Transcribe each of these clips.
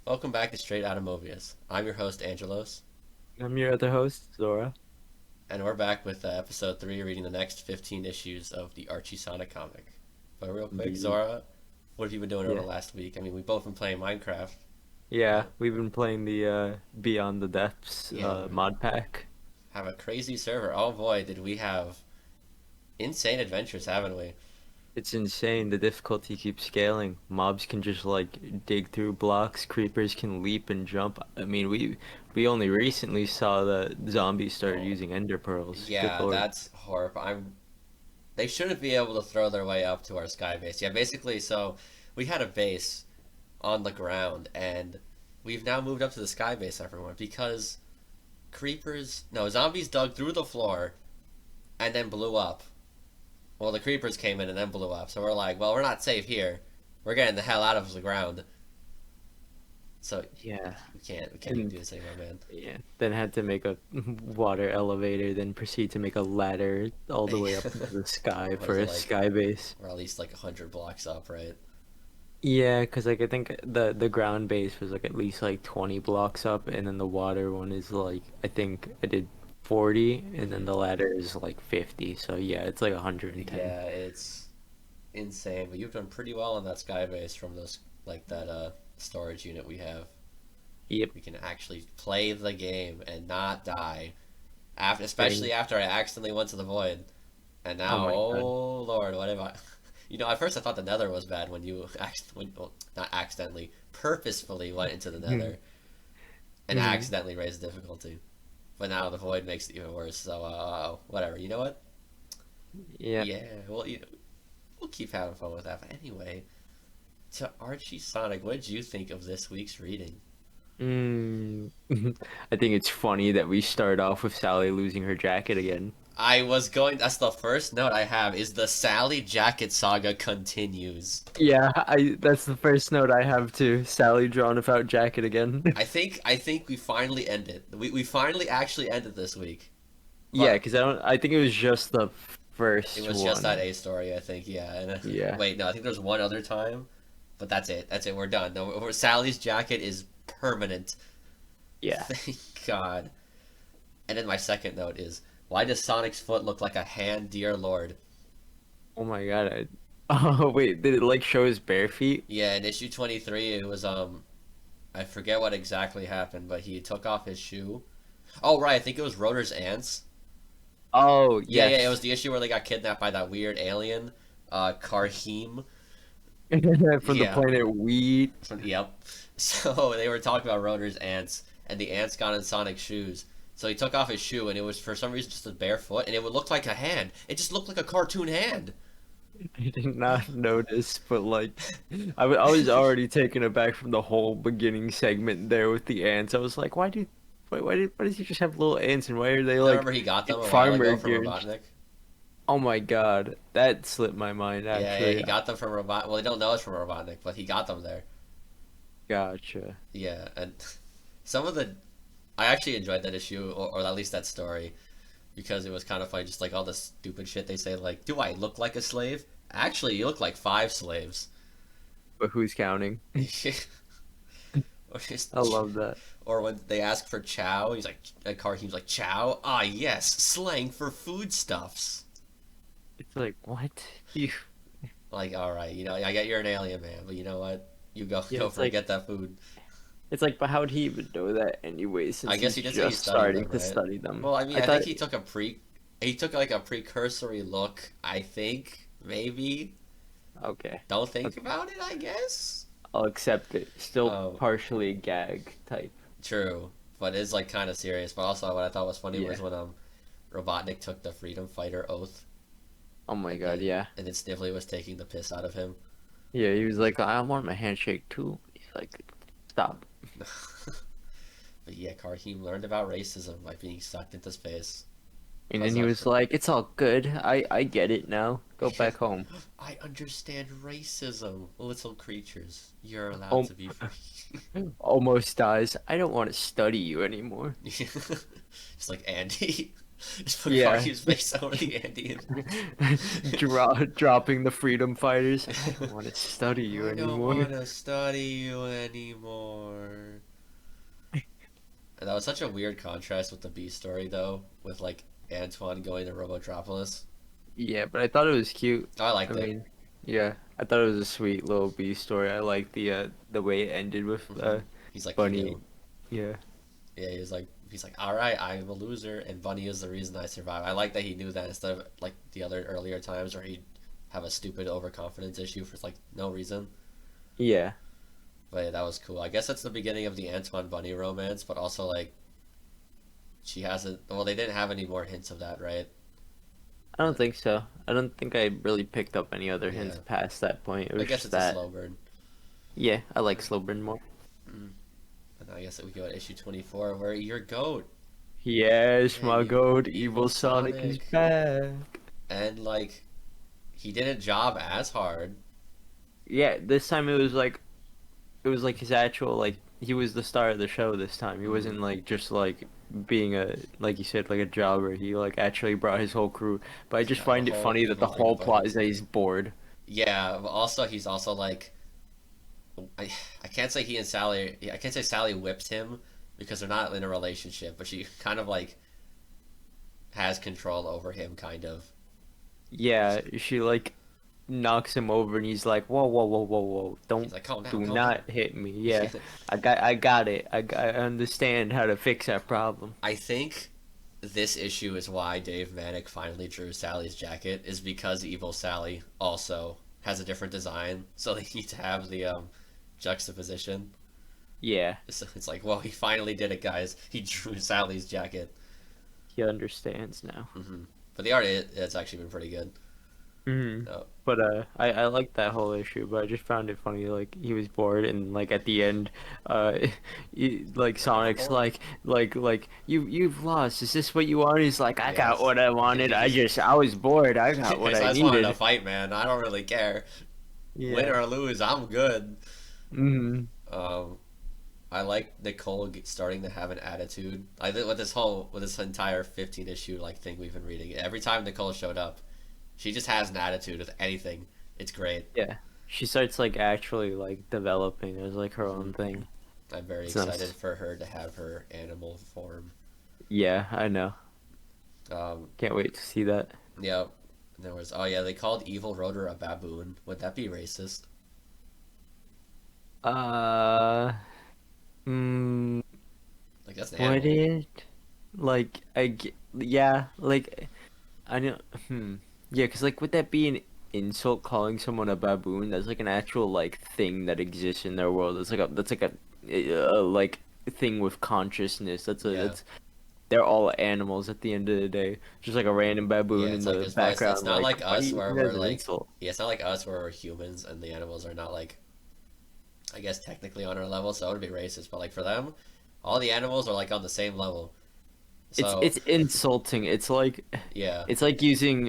Welcome back to Straight Outta Mobius. I'm your host, Angelos, I'm your other host, Zora. and we're back with episode 3, reading the next 15 issues of the Archie Sonic comic. But real quick, Indeed. Zora, what have you been doing over Yeah. the last week? I mean, we've both been playing Minecraft. Yeah, Uh, we've been playing the Beyond the Depths yeah, we mod pack. have a crazy server. Oh boy, did we have insane adventures, haven't we? It's insane. The difficulty keeps scaling. Mobs can just like dig through blocks. Creepers can leap and jump. I mean, we only recently saw that zombies started Oh, using ender pearls. Good yeah, lord. that's horrible. They shouldn't be able to throw their way up to our sky base. Yeah, basically, so we had a base on the ground, and we've now moved up to the sky base, everyone, because zombies dug through the floor and then blew up. Well, the creepers came in and then blew up. So we're like, well, we're not safe here. We're getting the hell out of the ground. So Yeah. we can't even And do this anymore, man. yeah, then had to make a water elevator, then proceed to make a ladder all the way up into the sky What is for it a like? sky base. We're at least like 100 blocks up, right? Yeah, because like I think the ground base was like at least like 20 blocks up, and then the water one is like I think I did 40, and then the ladder is like 50. So yeah, it's like 110. Yeah, it's insane. But you've done pretty well on that sky base from those like that storage unit we have. Yep. We can actually play the game and not die. Getting Especially after I accidentally went to the void. And oh now, my God. oh Lord, what have I? At first I thought the Nether was bad when well, not accidentally, purposefully went into the Nether and Mhm. accidentally raised the difficulty. But now the void makes it even worse. So, whatever. You know what? Yeah. Yeah, we'll keep having fun with that. But anyway, to Archie Sonic, what did you think of this week's reading? Mm. I think it's funny that we start off with Sally losing her jacket again. That's the first note I have is the Sally Jacket saga continues. Yeah, I that's the first note I have too. Sally drawn without jacket again. I think we finally ended. We finally actually ended this week. Yeah, But because I think it was just the it first was just that one. A story, I think, yeah. And Yeah. wait, no, I think there's one other time, but that's it. That's it. We're done. No, Sally's jacket is permanent. Yeah. Thank God. And then my second note is, why does Sonic's foot look like a hand, dear Lord? Oh my God. Oh wait, did it like show his bare feet? Yeah, in issue 23, it was I forget what exactly happened, but he took off his shoe. Oh right, I think it was Rotor's ants. Oh Yeah, it was yes. the issue where they got kidnapped by that weird alien, Karhim. From the Yeah, planet Weed. yep. So they were talking about Rotor's ants, and the ants got in Sonic's shoes. So he took off his shoe, and it was for some reason just a bare foot, and it would look like a hand. It just looked like a cartoon hand. I did not notice, but like I was already taken aback from the whole beginning segment there with the ants. I was like, why does he just have little ants and why are they I like remember he got in them a while farmer ago from gear? Robotnik. Oh my God, that slipped my mind Yeah, actually. he got them from Robot. Well, they don't know it's from Robotnik, but he got them there. Gotcha. Yeah, and some of the I actually enjoyed that issue, or at least that story, because it was kind of funny, just like all the stupid shit they say, like, "Do I look like a slave?" Actually, you look like five slaves. But who's counting? or I just, love that. or when they ask for chow, he's like, Karhim's like, "Chow? Ah, yes, slang for foodstuffs." It's like what? You Like, all right, I get you're an alien man, but you know what? You go, yeah, go for it, get that food. but how'd he even know that anyway, I since guess he's he did say he just studied starting them, to right? study them? Well, I mean, I I think thought he took like a precursory look. I think maybe. okay. Don't think Okay. about it. I guess. I'll accept it. Still Oh, partially gag type. true, but it's like kind of serious. But also, what I thought was funny Yeah. was when Robotnik took the Freedom Fighter oath, Oh my and God, then yeah. and then Snively was taking the piss out of him. Yeah, he was like, I want my handshake too. He's like, stop. But yeah, Karhim learned about racism by being sucked into space. And then he Huzzah was for like, it's all good. I get it now. Go back home. I understand racism, little creatures. You're allowed Home to be free. almost dies. I don't want to study you anymore. Just like Andy. Just put Yeah. Cartier's face over the Andean. Dropping the freedom fighters. I don't want to study you I don't anymore. want to study you anymore. And that was such a weird contrast with the B story, though, with like Antoine going to Robotropolis. Yeah, but I thought it was cute. I I liked it. mean, yeah, I thought it was a sweet little B story. I like the way it ended with He's like, he Bunny. knew. Yeah. Yeah, he's like, all right, I'm a loser, and Bunny is the reason I survive. I like that he knew that instead of like the other earlier times where he'd have a stupid overconfidence issue for like no reason. Yeah. But yeah, that was cool. I guess that's the beginning of the Antoine Bunny romance, but also like she hasn't. Well, they didn't have any more hints of that, right? I don't think so. I don't think I really picked up any other Yeah, hints past that point. It I was guess just it's a that. slow burn. Yeah, I like slow burn more. Mm. And I guess that we go at issue 24, where your goat Yes, and my you, god, Evil Evil Sonic is Sonic, back. and like he didn't job as hard. Yeah, this time it was like his actual like he was the star of the show this time. He Mm. wasn't like just like being a like you said like a jobber. He like actually brought his whole crew. But I just Yeah, the find it whole funny that the evil group whole of plot is buddies. that he's bored. Yeah, but also he's also like I I can't say he and Sally. I can't say Sally whipped him because they're not in a relationship, but she kind of like has control over him, kind of. Yeah, she like knocks him over and he's like, "Whoa, whoa, whoa, whoa, whoa. He's Don't like, calm down, do calm down. not hit me." Yeah. I got it. I understand how to fix that problem. I think this issue is why Dave Manick finally drew Sally's jacket, is because Evil Sally also has a different design, so they need to have the juxtaposition. Yeah, So it's like, well, he finally did it, guys. He drew Sally's jacket. he understands now. But the art, it's actually been pretty good. Hmm. Oh, But I like that whole issue, but I just found it funny. Like he was bored, and like at the end, uh, like you're not Sonic's bored? like you've lost. Is this what you want? He's like, I got Yes. what I wanted. I was bored. I got what I I just wanted to needed. fight, man. I don't really care. Win Yeah. or lose, I'm good. Hmm. Um, I like Nicole starting to have an attitude. I think with this entire 15 issue like thing we've been reading. Every time Nicole showed up, she just has an attitude with anything. It's great. Yeah. She starts like actually like developing as like her hmm own thing. I'm very It's excited nice. for her to have her animal form. Yeah, I know. Um, Can't wait to see that. yeah. There was oh yeah, they called Evil Rotor a baboon. Would that be racist? Uh, mm, Like that's an would animal. it? Like yeah, like I know. Yeah, because like would that be an insult calling someone a baboon? That's like an actual like thing that exists in their world. That's like a like thing with consciousness. Yeah. That's they're all animals at the end of the day. Just like a random Yeah, baboon in it's like the this, but it's background. not Like like why do us you use where it we're as an like, insult? yeah, it's not like us where we're humans and the animals are not like, I guess technically on our level, so it would be racist. But like for them, all the animals are like on the same level. So It's insulting. yeah,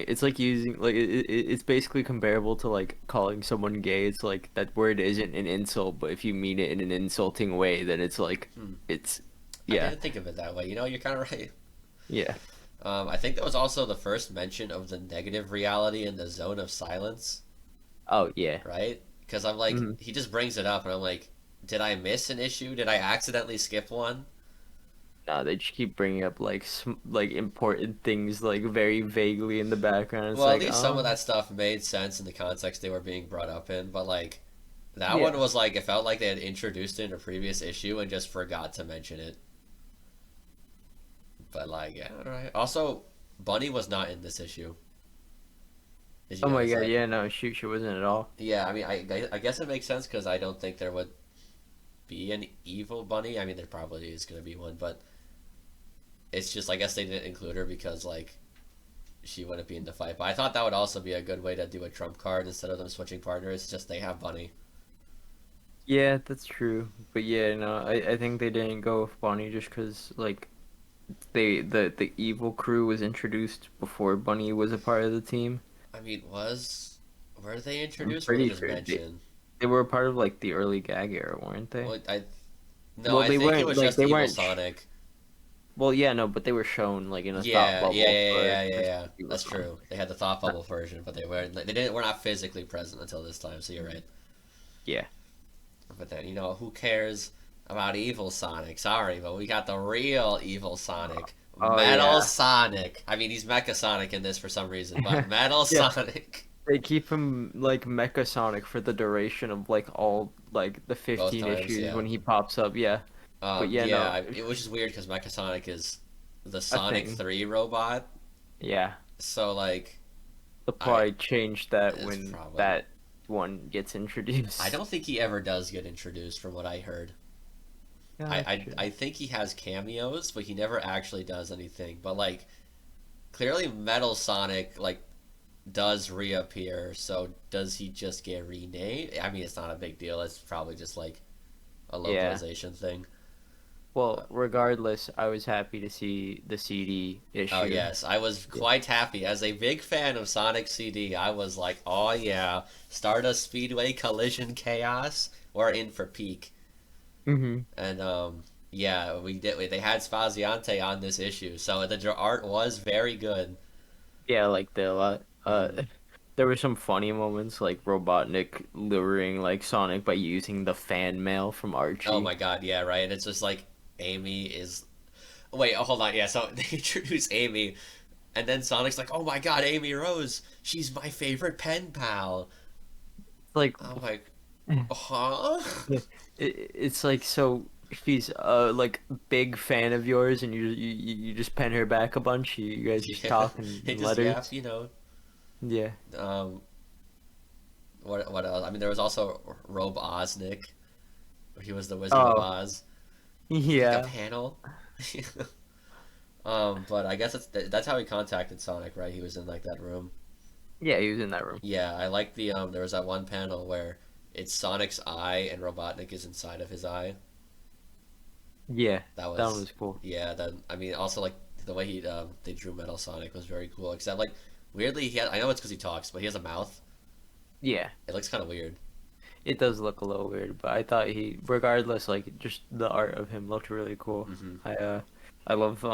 It's like using like it's basically comparable to like calling someone gay. It's like that word isn't an insult, but if you mean it in an insulting way, then it's like hmm. it's I yeah. didn't think of it that way. You know, you're kind of right. Yeah. I think that was also the first mention of the negative reality in the zone of silence, Oh yeah. right? Because I'm like, Hmm. he just brings it up, and I'm like, did I miss an issue? Did I accidentally skip one? No, they just keep bringing up like like important things like very vaguely in the background. It's Well, at like, least some of oh, that stuff made sense in the context they were being brought up in, but like that one yeah. was like it felt like they had introduced it in a previous issue and just forgot to mention it. But like, yeah, all right. Also, Bunny was not in this issue. Did you Oh my notice God, that? yeah, no, she wasn't at all. Yeah, I mean, I guess it makes sense because I don't think there would be an evil Bunny. I mean, there probably is going to be one, but it's just I guess they didn't include her because like she wouldn't be in the fight. But I thought that would also be a good way to do a trump card instead of them switching partners. Just they have Bunny. Yeah, that's true. But yeah, no, I think they didn't go with Bonnie just because like the evil crew was introduced before Bunny was a part of the team. I mean, were they I'm introduced or were they pretty just sure mentioned? they were a part of like the early gag era, weren't they? Well, I no, Well, I they think it weren't was like just they Evil weren't. Sonic. Well, yeah, no, but they were shown like in a thought Yeah, yeah, bubble yeah, for yeah, yeah, yeah. Super That's Fun. true. They had the thought bubble version, but they didn't were not physically present until this time. So you're right. Yeah. But then who cares about evil Sonic? Sorry, but we got the real evil Sonic, Oh Metal yeah. Sonic. I mean, he's Mecha Sonic in this for some reason, but Metal Yeah. Sonic They keep him like Mecha Sonic for the duration of like all like the both 15 times. issues Yeah. when he pops up. Yeah. But yeah, Yeah. no, Which is weird because Mecha Sonic is the a Sonic thing. 3 robot. Yeah. So like, They'll I probably change that it's when probably. that one gets I introduced. don't think he ever does get introduced, from what I heard. I Gotcha. think he has cameos, but he never actually does anything. But like clearly Metal Sonic like does reappear, so does he just get renamed? I mean it's not a big deal. It's probably just like a Yeah. localization thing. Well, regardless, I was happy to see the CD Oh issue. yes, I was Yeah. quite happy. As a big fan of Sonic CD, I was like, "Oh yeah, Stardust Speedway Collision Chaos. We're in for peak." Hmm. And yeah, we did. They had Spaziante on this issue, so the art was very good. Yeah, like the Hmm. there were some funny moments like Robotnik luring like Sonic by using the fan mail from Oh Archie. my god, yeah, right. It's just like Amy is. Wait, oh, hold on. Yeah, so they introduce Amy, and then Sonic's like, "Oh my god, Amy Rose. She's my favorite pen pal." Like I'm like, huh? yeah, it's like so she's like big fan of yours and you just pen her back a bunch. You guys just Yeah, talk they in just yap, letters. Yeah. Um, what else? I mean, there was also Rob Osnick. He was the Wizard of Oh, Oz. He had like a yeah. panel. But I guess that's how he contacted Sonic, right? He was in like that room. Yeah, he was in that room. Yeah, I like the there was that one panel where it's Sonic's eye and Robotnik is inside of his eye. Yeah, That that one was was cool. yeah, that I mean also like the way they drew Metal Sonic was very cool. Except like weirdly he had, I know it's because he talks, but he has a mouth. Yeah, It looks kind of weird. it does look a little weird, but I thought regardless, like just the art of him looked really cool. Hmm. I love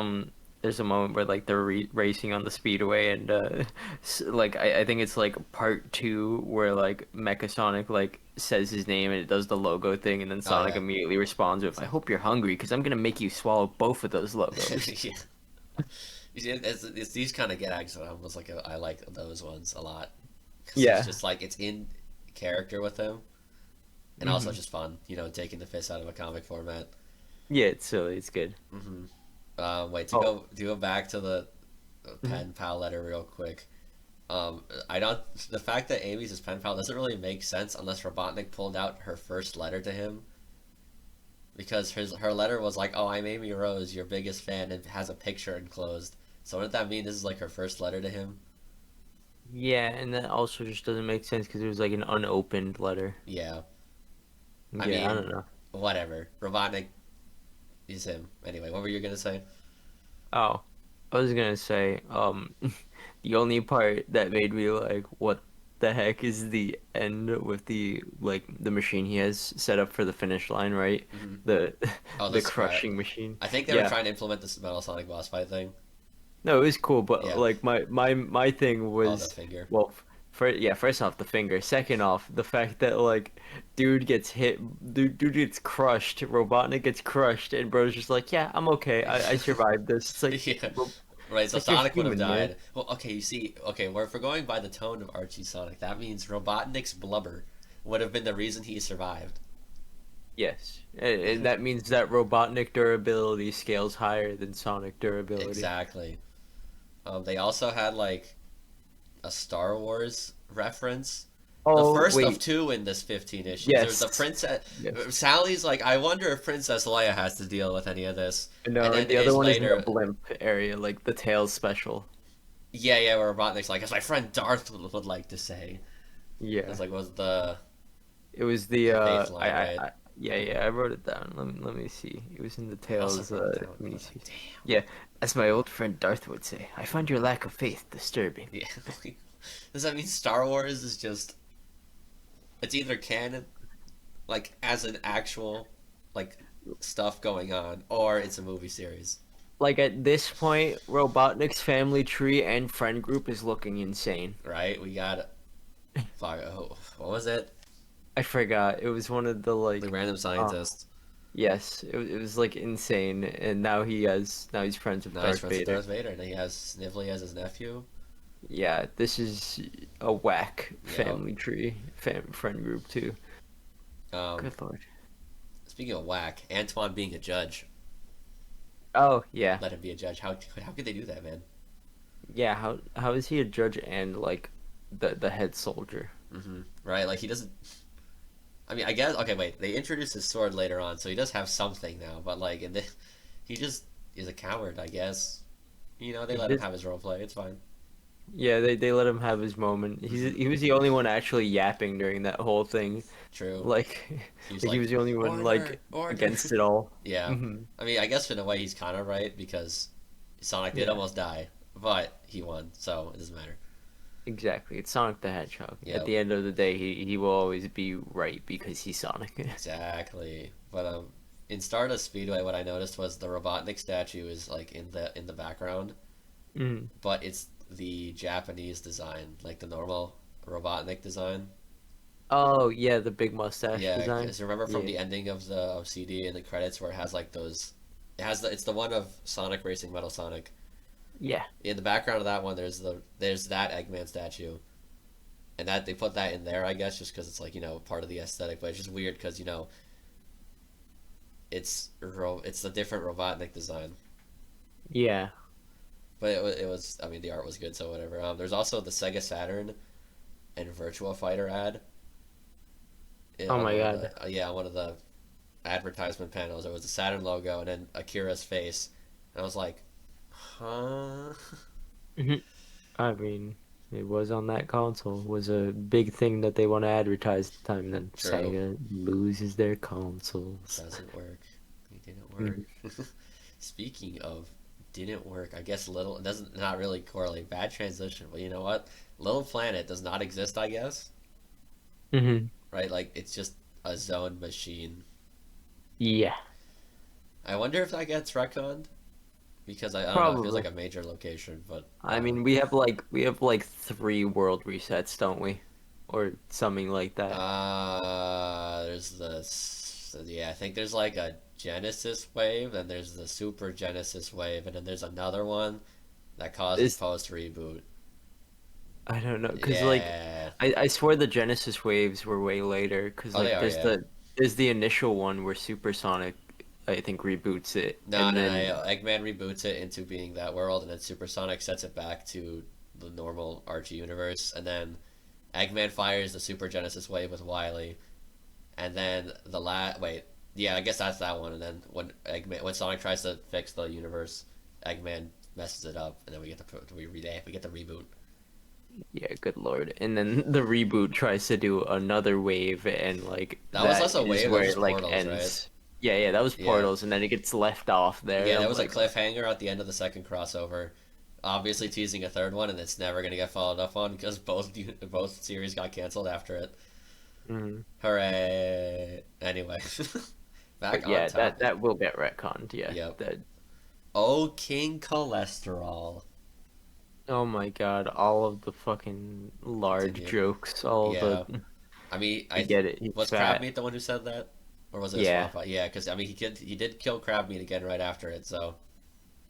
there's a moment where like they're racing on the speedway and like I think it's like part two where like Mecha Sonic like says his name and it does the logo thing and then Oh Sonic yeah. immediately responds with, "I hope you're hungry because I'm gonna make you swallow both of those logos." Yeah. You see, it's these kind of gags that I almost like. I like those ones a lot because it's Yeah. just like it's in character with him, and also Hmm. just fun. Taking the piss out of a comic format. Yeah, it's silly. It's good. Hmm. Wait to Oh. go back to the Mhm. pen pal letter real quick. I don't. The fact that Amy's his pen pal doesn't really make sense unless Robotnik pulled out her first letter to him, because her letter was like, "Oh, I'm Amy Rose, your biggest fan," and has a picture enclosed. So wouldn't that mean this is like her first letter to him? Yeah, and that also just doesn't make sense because it was like an unopened letter. Yeah. I Yeah, I mean, don't know. whatever. Robotnik is him. Anyway, what were you gonna say? Oh, I was gonna say, the only part that made me like, what the heck is the end with the like the machine he has set up for the finish line, right? Hmm. The Oh, the this scrap. crushing machine. I think they were Yeah. trying to implement this Metal Sonic boss fight thing. No, it was cool, but Yeah. like my thing Oh, the was, finger. well, first off the finger. Second off, the fact that like dude gets hit, dude gets crushed, Robotnik gets crushed, and bro's just like, yeah, I'm okay. I survived this. Yeah. Right. It's So like you're Sonic would have human, man. died. Well, okay. You see, okay, if we're going by the tone of Archie Sonic, that means Robotnik's blubber would have been the reason he survived. Yes, and that means that Robotnik durability scales higher than Sonic durability. Exactly. They also had like a Star Wars reference. The Oh, first of wait. two in this 15 issues. There's the Yes. princess. Yes. Sally's like, I wonder if Princess Leia has to deal with any of this. And No, then the other is one is in the later, blimp area, like the Tails special. yeah, yeah, where Robotnik's like, as my friend Darth would like to say. Yeah. That's like was the It was the faith line, right? yeah, yeah, I wrote it down. Let me see. It was in the I also Tails wrote it down, but miniseries. damn. Yeah, as my old friend Darth would say, I find your lack of faith disturbing. Yeah. Does that mean Star Wars is just it's either canon, like as an actual like stuff going on, or it's a movie series? Like at this point, Robotnik's family tree and friend group is looking insane. right? We got fuck, what was it? I forgot. It was one of the The like, random scientist. yes, it was like insane. And now he's friends with Now he's Darth friends with Vader. Darth Vader, and he has Snively as his nephew. Yeah, this is a whack Yeah. family tree, friend group too. Um, Good lord. Speaking of whack, Antoine being a judge. Oh yeah, Let him be a judge. How could they do that, man? yeah. How is he a judge and like the head soldier? Right? Like he doesn't. I mean, I guess. Okay, wait. They introduced his sword later on, so he does have something now. But like, he just is a coward, I guess. They He let him just have his role play. It's fine. Yeah, they let him have his moment. He was the only one actually yapping during that whole thing. True. Like He was like he like, was the only one order, like order. against it all. Yeah. Hmm. I mean, I guess in a way he's kind of right because Sonic did Yeah, almost die, but he won, so it doesn't matter. exactly. It's Sonic the Hedgehog. At Yeah, the end of the day, he will always be right because he's Sonic. exactly. But in Stardust Speedway, what I noticed was the Robotnik statue is like in the background, Mm. but it's the Japanese design, like the normal Robotnik design. Oh yeah, the big mustache Yeah, design. because remember from Yeah, the ending of the CD in the credits where it has like those, it's the one of Sonic Racing Metal Sonic. yeah. In the background of that one, there's that Eggman statue, and that they put that in there, I guess, just because it's like part of the aesthetic. But it's just weird because it's a different Robotnik design. Yeah. But it was I mean the art was good, so whatever. There's also the Sega Saturn and Virtua Fighter ad Oh on my one of God. the on one of the advertisement panels. It was the Saturn logo and then Akira's face, and I was like, huh. Mhm. I mean, it was on that console. Was a big thing that they want to advertise at the time. Then True. Sega loses their consoles. Doesn't work. It didn't work. Mhm. Speaking of didn't work, I guess little it doesn't not really correlate. Bad transition. But you know what? Little Planet does not exist, I guess. Mhm. Right? Like it's just a zone machine. Yeah, I wonder if that gets retconned because I don't know. It feels like probably. a major location, but I mean, we have like three world resets, don't we? Or something like that. there's yeah. I think there's like a Genesis wave, then there's the Super Genesis wave, and then there's another one that causes Is post reboot. I don't know, cause like Yeah. I swear the Genesis waves were way later, cause Oh, they like are. Yeah. there's the initial one where Supersonic I think reboots it, No, and no, no. then Eggman reboots it into being that world, and then Supersonic sets it back to the normal Archie universe, and then Eggman fires the Super Genesis wave with Wily, and then wait, yeah, I guess that's that one. And then when Sonic tries to fix the universe, Eggman messes it up, and then we get the reboot. yeah, good lord, and then the reboot tries to do another wave, and like That was that less a is wave; that where was it just like portals, right? ends. Yeah, yeah, that was Yeah, Portals, and then it gets left off there, and yeah. There I'm was a like, cliffhanger at the end of the second crossover, obviously teasing a third one, and it's never gonna get followed up on because both series got canceled after it. mm. Hooray! Anyway, But back on yeah, that topic. that will get retconned. Yeah, Yep. that. Oh, King Cholesterol. Oh my God, all of the fucking large Continue. jokes, all the. Yeah. I mean, I get it. He's was Crab fat. Meat the one who said that, or was it a Yeah, swamp? Yeah, because I mean, he did kill Crab Meat again right after it, so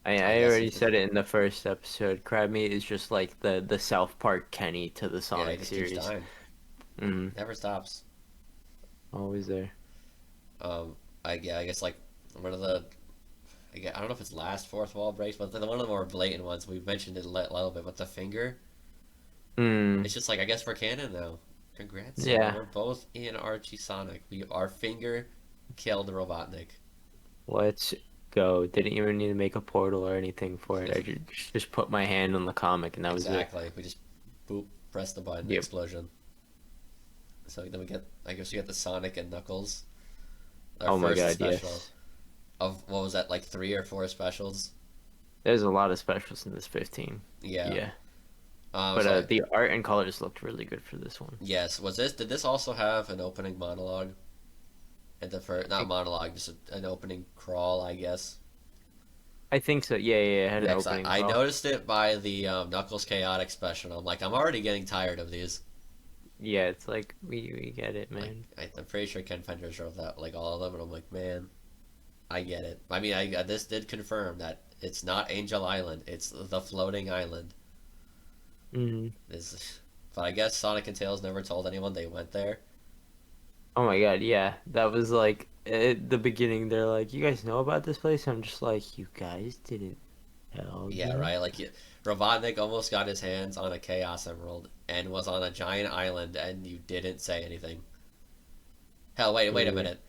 I I guess already he's said it in the first episode. Crab Meat is just like the South Park Kenny to the yeah, he Sonic just keeps series. dying, Mm, never stops. always there. Um, I guess like one of the I don't know if it's last fourth wall breaks, but one of the more blatant ones we've mentioned it a little bit. But the finger, Mm, it's just like I guess we're canon now. Congrats, Zora. yeah, We're both in Archie Sonic. Our finger killed Robotnik. let's go. Didn't even need to make a portal or anything for it. I just put my hand on the comic and that was it. Exactly. We just boop, press the button, Yep. explosion. So then I guess we get the Sonic and Knuckles, our Oh my first God, special yes. of what was that, like 3 or 4 specials? There's a lot of specials in this 15. Yeah. Yeah. But So the art and colors looked really good for this one. yes, did this also have an opening monologue? At the first, not monologue, just an opening crawl, I guess. I think so. Yeah, yeah, it had an Yeah, 'cause opening I call. noticed it by the Knuckles Chaotix Special. I'm like, I'm already getting tired of these. Yeah, it's like we get it, Like, man. I'm pretty sure Ken Penders wrote that, like all of them, and I'm like, man, I get it. I mean, this did confirm that it's not Angel Island; it's the floating island. Hmm. Is, but I guess Sonic and Tails never told anyone they went there. Oh my God, yeah, that was like at the beginning. They're like, "You guys know about this place?" I'm just like, "You guys didn't tell Yeah, me." right. Like, Robotnik almost got his hands on a Chaos Emerald and was on a giant island, and you didn't say anything. Hell, wait a Yeah. minute.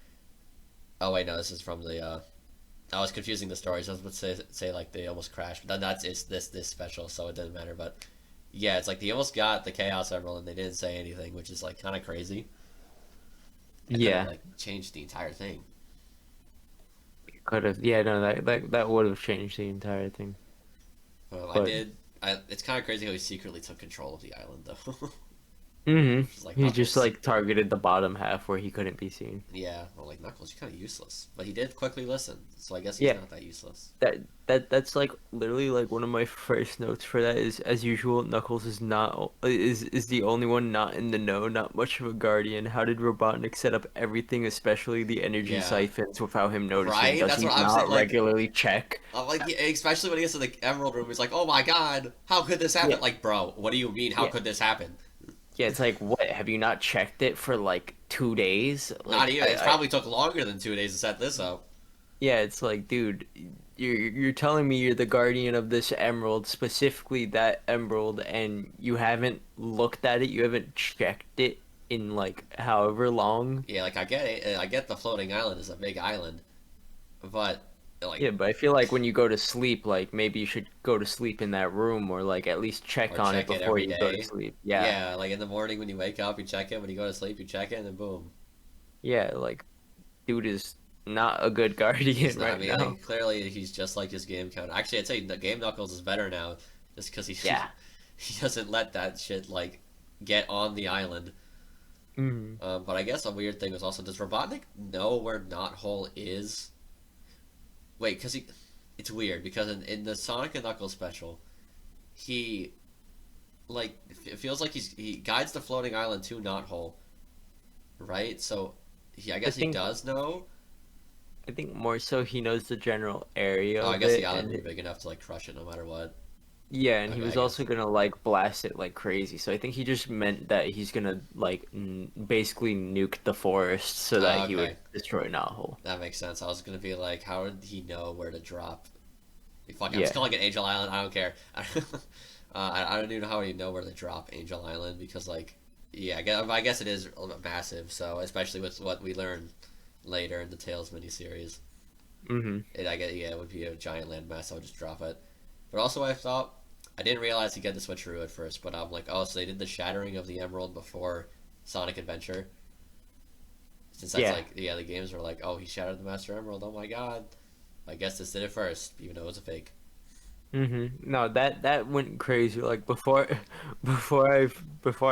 Oh wait, no, this is from the. I was confusing the stories. I was about to say like they almost crashed, but then that's it's this special, so it doesn't matter. But yeah, it's like they almost got the Chaos Emerald and they didn't say anything, which is like kind of crazy. It could have Yeah, like changed the entire thing. could have. Yeah, no, that would have changed the entire thing. I But did. It's kind of crazy how he secretly took control of the island though. Just like he just Knuckles. like targeted the bottom half where he couldn't be seen. Yeah, well, like Knuckles, you're kind of useless, but he did quickly listen, so I guess he's Yeah, not that useless. that's like literally like one of my first notes for that is as usual Knuckles is not is the only one not in the know, not much of a guardian. How did Robotnik set up everything, especially the energy Yeah, siphons, without him noticing? right. Does That's he what I'm saying. not regularly check? Yeah, especially when he gets to the Emerald Room, he's like, "Oh my God, how could this Yeah, happen?" Like, bro, what do you mean? How yeah, could this happen? yeah. It's like what? Have you not checked it for like 2 days? Not Like even. It's probably took longer than 2 days to set this up. yeah, it's like, dude, you're telling me you're the guardian of this emerald, specifically that emerald, and you haven't looked at it, you haven't checked it in like however long. Yeah, like I get it. I get the floating island is a big island, but like, Yeah, but I feel like when you go to sleep, like maybe you should go to sleep in that room or like at least or check on it check it before every you go to day. sleep. Yeah. Yeah, like in the morning when you wake up, you check it. When you go to sleep, you check it, and then boom. Yeah, like dude is not a good He's guardian not. I right mean, now. like clearly he's just like his game count. Actually, I'd say the Game Knuckles is better now, just because Yeah. he doesn't let that shit like get on the island. Hmm. But I guess a weird thing was also, does Robotnik know where Knothole is? Wait, because it's weird because in the Sonic and Knuckles special, he like it feels like he guides the floating island to Knothole, right? So I I guess he think does know. I think more so he knows the general area Oh, I of guess the it island and would be big enough to like crush it no matter what. yeah, and he Okay, I was guess. also gonna like blast it like crazy. So I think he just meant that he's gonna like basically nuke the forest so that he would Okay, destroy Nahul. that makes sense. I was gonna be like, how did he know where to drop? Fuck, I'm just Yeah. calling it Angel Island. I don't care. I don't even know how you know where to drop Angel Island because, like, yeah, I guess it is a little bit massive. So, especially with what we learn later in the Tales miniseries, Mm-hmm. I get yeah, it would be a giant landmass. I would just drop it. But also, I thought I didn't realize he get the switcheroo at first. But I'm like, oh, so they did the shattering of the Emerald before Sonic Adventure. Since that's Yeah. like, yeah, the games were like, oh, he shattered the Master Emerald. Oh my god. I guess this did it first, even though it was a fake. Mm-hmm. No, that went crazy. Like before, before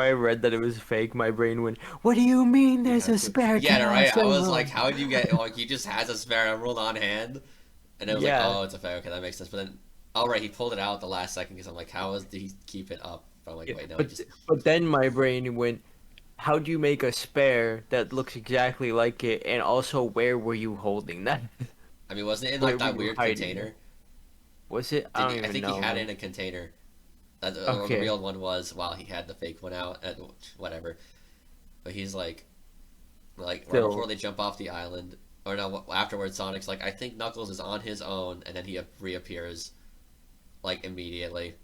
I read that it was fake, my brain went, "What do you mean? There's Yeah, a spare yeah, right. Chaos I was like, Emerald?" how did you get like he just has a spare emerald on hand, and it was like, Yeah. oh, it's a fair. Okay, that makes sense. But then, all right, he pulled it out at the last second because I'm like, did he keep it up? But I'm like, Yeah. wait, no, he But just. but then my brain went, "How do you make a spare that looks exactly like it? And also, where were you holding that? I mean, wasn't it in like Where were that you weird hiding it? container? Was it? I Did don't he? I even think he know, had it in man." a container. That or the Okay. real one was while he had the fake one out. Whatever. But he's like right before Still. they jump off the island, or no, afterwards, Sonic's like, I think Knuckles is on his own, and then he reappears like immediately.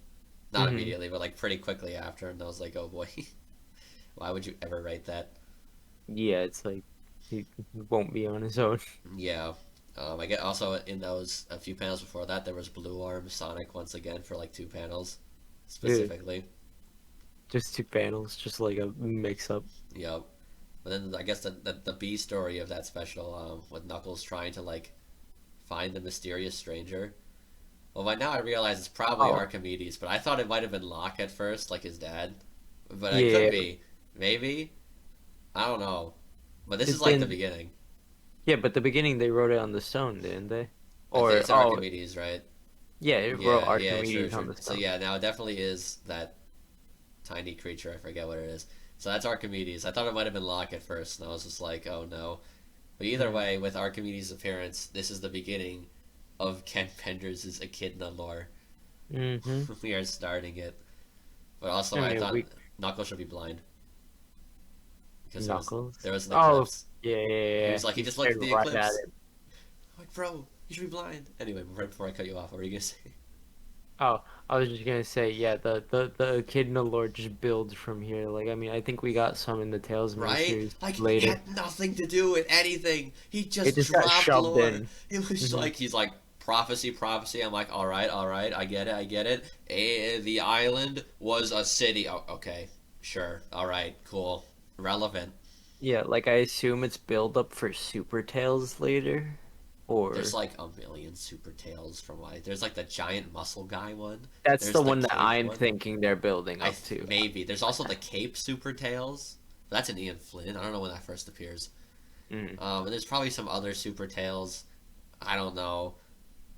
Not Hmm. immediately, but like pretty quickly after, and I was like, oh boy, why would you ever write that? Yeah, it's like he won't be on his own. Yeah. I get also in those a few panels before that there was Blue Arm Sonic once again for like two panels Yeah, specifically. just two panels, just like a mix up. Yep. But then I guess the B story of that special with Knuckles trying to like find the mysterious stranger. Well, by now I realize it's probably Oh, Archimedes, but I thought it might have been Locke at first, like his dad. But it could yeah. be, maybe. I don't know. But this is It like the then beginning. yeah, but the beginning they wrote it on the stone, didn't they? I think Or it's oh, Archimedes, right? Yeah, it wrote Yeah, yeah, true, Archimedes on true. the So stuff. yeah, now it definitely is that tiny creature. I forget what it is. So that's Archimedes. I thought it might have been Locke at first, and I was just like, oh no. But either Hmm. way, with Archimedes' appearance, this is the beginning of Ken Penders' Echidna lore. Hmm. We are starting it. But also, I I mean, thought we Knuckles should be blind because Knuckles. there was an Oh, eclipse. yeah, yeah, He yeah. was like, he He just looked stared at the right at eclipse. it. I'm like, bro, you should be blind. Anyway, right before I cut you off, what were you gonna say? Oh, I was just gonna say, yeah, the Echidna lore just builds from here. Like, I mean, I think we got some in the Tales Right? miniseries Like, it later. had nothing to do with anything. He It just just got dropped shoved lore. in. It was Hmm. like, he's like, prophecy, prophecy. I'm like, all right, I get it, I get it. The island was a city. Oh, okay, sure, all right, cool, relevant. Yeah, like I assume it's build up for Super Tales later, There's or like a million super tales from what there's like the giant muscle guy one. that's the There's the one that cape I'm one. thinking they're building up to. Maybe there's also the cape super tales. That's an Ian Flynn. I don't know when that first appears. Mm, And there's probably some other super tales. I don't know.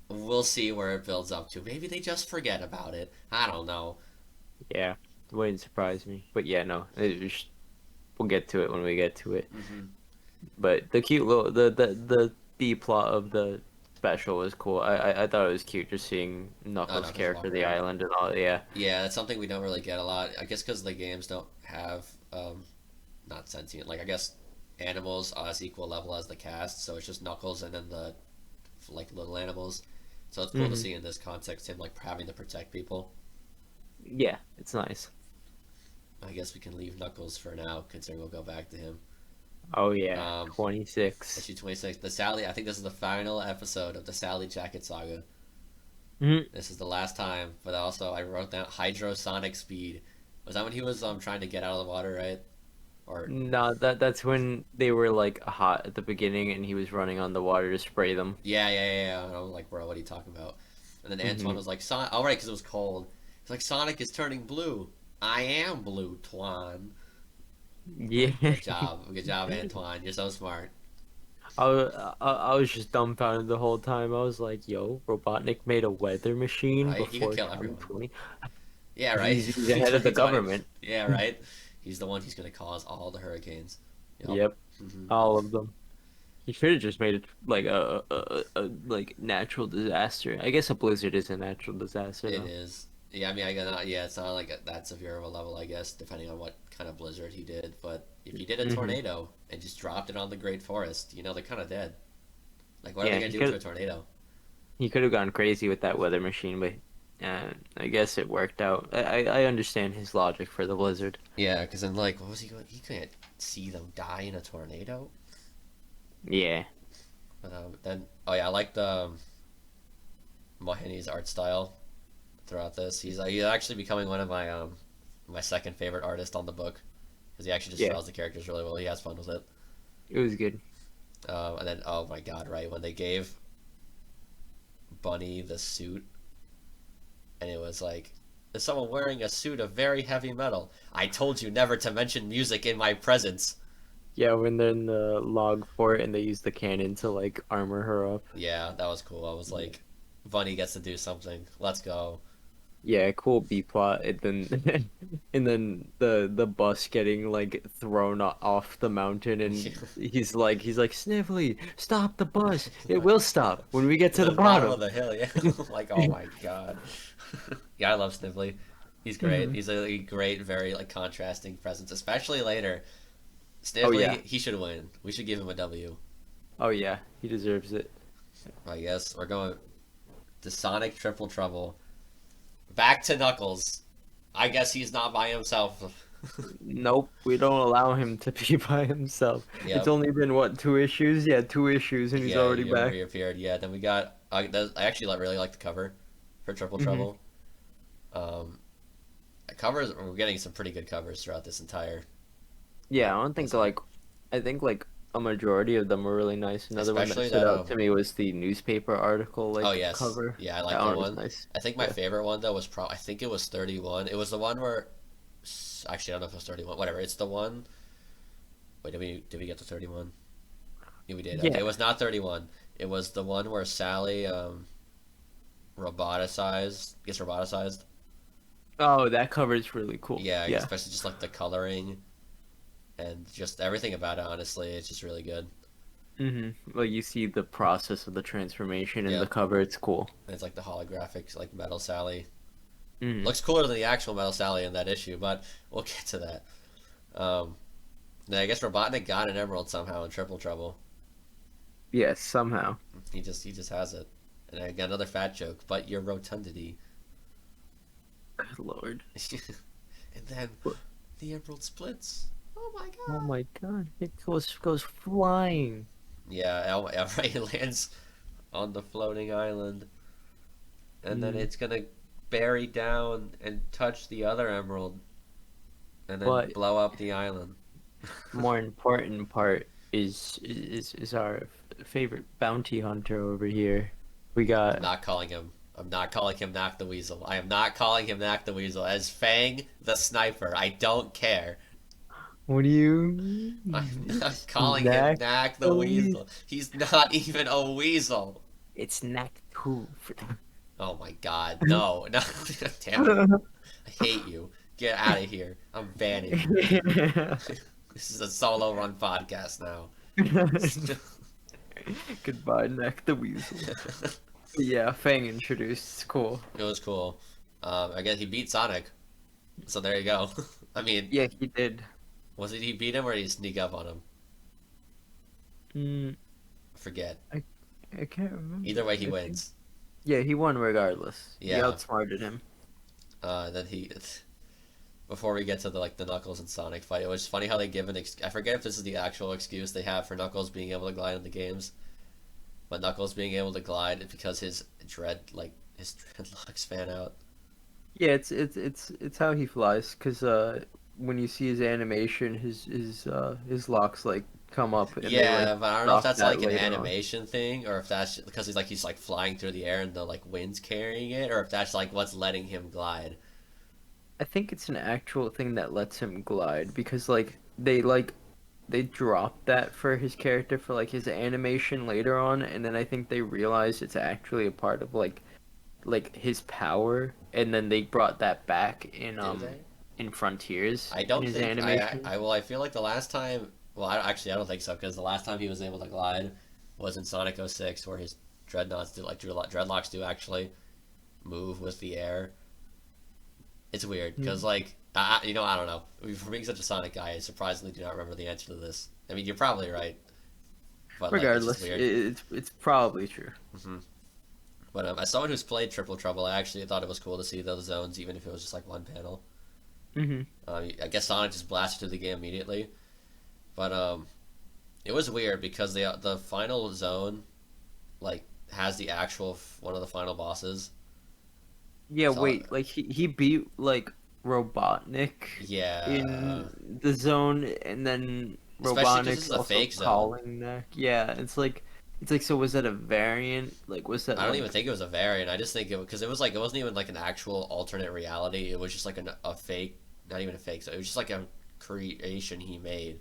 We'll see where it builds up to. Maybe they just forget about it. I don't know. yeah, it wouldn't surprise me. But yeah, no, we'll get to it when we get to it. Hmm. But the cute little the B plot of the special was cool. I thought it was cute just seeing Oh, Knuckles' no, just walk character, the around. island, and all. Yeah. Yeah, that's something we don't really get a lot. I guess because the games don't have not sentient. Like I guess animals as equal level as the cast, so it's just Knuckles and then the like little animals. So it's cool to Hmm. see in this context him like having to protect people. Yeah, it's nice. I guess we can leave Knuckles for now, considering we'll go back to him. Oh yeah, Um, 26. issue 26, the Sally. I think this is the final episode of the Sally Jacket Saga. Mhm. This is the last time, but also I wrote down Hydrosonic Speed. Was that when he was trying to get out of the water, right? Or No, that's when they were like hot at the beginning, and he was running on the water to spray them. yeah, yeah, yeah, yeah. And I was like, bro, what are you talking about? And then Antoine Hmm. was like, Son, all right, because it was cold. He's like, Sonic is turning blue. I am blue, Twan. Yeah. Good job, Antoine. You're so smart. I was just dumbfounded the whole time. I was like, "Yo, Robotnik made a weather machine Right? He could before kill everyone. 2020. Yeah, right. He's ahead of the 2020. government." Yeah, right. He's the one who's gonna cause all the hurricanes. Yep. Yep, Hmm. all of them. He should have just made it like a like natural disaster. I guess a blizzard is a natural disaster It though. is. Yeah, I mean, I got yeah. It's not like that severe of a level, I guess, depending on what kind of blizzard he did. But if he did a Hmm. tornado and just dropped it on the Great Forest, they're kind of dead. Like, what are they Yeah, gonna do to a tornado? he could have gone crazy with that weather machine, but I guess it worked out. I understand his logic for the blizzard. Yeah, because then like, what was he going? He couldn't see them die in a tornado. Yeah. But then, oh yeah, I like the Mohini's art style throughout this. He's actually becoming one of my second favorite artist on the book because he actually just Yeah, draws the characters really well. He has fun with it. it was good. And then, oh my god, right when they gave Bunny the suit, and it was like, is someone wearing a suit of very heavy metal? I told you never to mention music in my presence. Yeah, when they're in the log fort and they use the cannon to like armor her up. Yeah, that was cool. I was Yeah. like, Bunny gets to do something. Let's go. Yeah, cool B plot. And then and then the bus getting like thrown off the mountain and he's like Snively, stop the bus. It will stop when we get to the The bottom of bottom. the hill, yeah. Like, oh my god. Yeah, I love Snively. He's great. Hmm. He's a great, very like contrasting presence, especially later. Oh yeah. Snively, he should win. We should give him a W. Oh yeah, he deserves it. I guess we're going to Sonic Triple Trouble. Back to Knuckles. I guess he's not by himself. Nope, we don't allow him to be by himself. It's Yep. only been what, 2 issues? Yeah, 2 issues and he's Yeah, already he back. reappeared. Yeah, then we got. I actually really like the cover for Triple Hmm. Trouble. Um, covers. We're getting some pretty good covers throughout this entire Yeah, I don't think this arc. like I think like a majority of them were really nice. Another one that Especially stood that out to me was the newspaper article oh like yes, cover. yeah, I like That that one was one. nice. I think my Yeah. favorite one though was I think it was 31. It was the one where actually I don't know if it was 31. Whatever. It's the one. Wait, did we get to 31? Yeah, we did. Okay, Yeah. it was not 31. It was the one where Sally gets roboticized. Oh, that cover is really cool. Yeah, Yeah. especially just like the coloring and just everything about it. Honestly, it's just really good. Like you see the process of the transformation in the Yep, cover. It's cool. and it's like the holographic like Metal Sally. hmm Looks cooler than the actual Metal Sally in that issue, but we'll get to that. Um, then I guess Robotnik got an emerald somehow in Triple Trouble. Yes, somehow. He just has it. And I got another fat joke, but your rotundity. Good Lord. And then What- the emerald splits. Oh my Oh god. my God! It goes flying. Yeah, right. It lands on the floating island, and then Mm. it's gonna bury down and touch the other emerald, and then But blow up the island. more important part is our favorite bounty hunter over here. We I'm got not calling him. I'm not calling him Knack the Weasel. I am not calling him Knack the Weasel as Fang the Sniper. I don't care. what do you I'm mean? not It's calling him Knack Knack the the Weasel. Weasel. He's not even a weasel. It's Knack 2 for Oh my god, no. No, damn it. I hate you. Get out of here. I'm banning you. This is a solo run podcast now. Goodbye, Knack the Weasel. But yeah, Fang introduced. It's cool. It was cool. I guess he beat Sonic, so there you go. I mean, Yeah, he did. was it he beat him or did he sneak up on him? Mm, I forget. I I can't remember. Either way, he I think. wins. Yeah, he won regardless. He Yeah. outsmarted him. Then he. Before we get to the Knuckles and Sonic fight, it was funny how they give I forget if this is the actual excuse they have for Knuckles being able to glide in the games, but Knuckles being able to glide because his dreadlocks fan out. Yeah, it's how he flies. Cause when you see his animation, his locks like come up and they like Yeah, but I don't know if drop that's that like an later on. animation thing or if that's because he's like flying through the air and the like wind's carrying it, or if that's like what's letting him glide. I think it's an actual thing that lets him glide because they dropped that for his character for like his animation later on, and then I think they realized it's actually a part of like his power, and then they brought that back Did they? in Frontiers I in don't his think animation. I feel like the last time. Well, I don't think so because the last time he was able to glide was in Sonic 06, where his dreadlocks do actually move with the air. It's weird because Mm. I don't know. For being such a Sonic guy, I surprisingly do not remember the answer to this. I mean, you're probably right, but like it's just Regardless, weird. it's probably true. hmm But as someone who's played Triple Trouble, I actually thought it was cool to see those zones, even if it was just like one panel. hmm I guess Sonic just blasted through the game immediately, but it was weird because the final zone like has the actual one of the final bosses. Yeah, So wait, like he beat like Robotnik yeah, in the zone, and then especially because this Robotnik's is a also fake zone. calling that. Yeah, it's like so. Was that a variant? Like, was that I don't even like? think it was a variant. I just think it because it was like it wasn't even like an actual alternate reality. It was just like a fake, not even a fake. So it was just like a creation he made.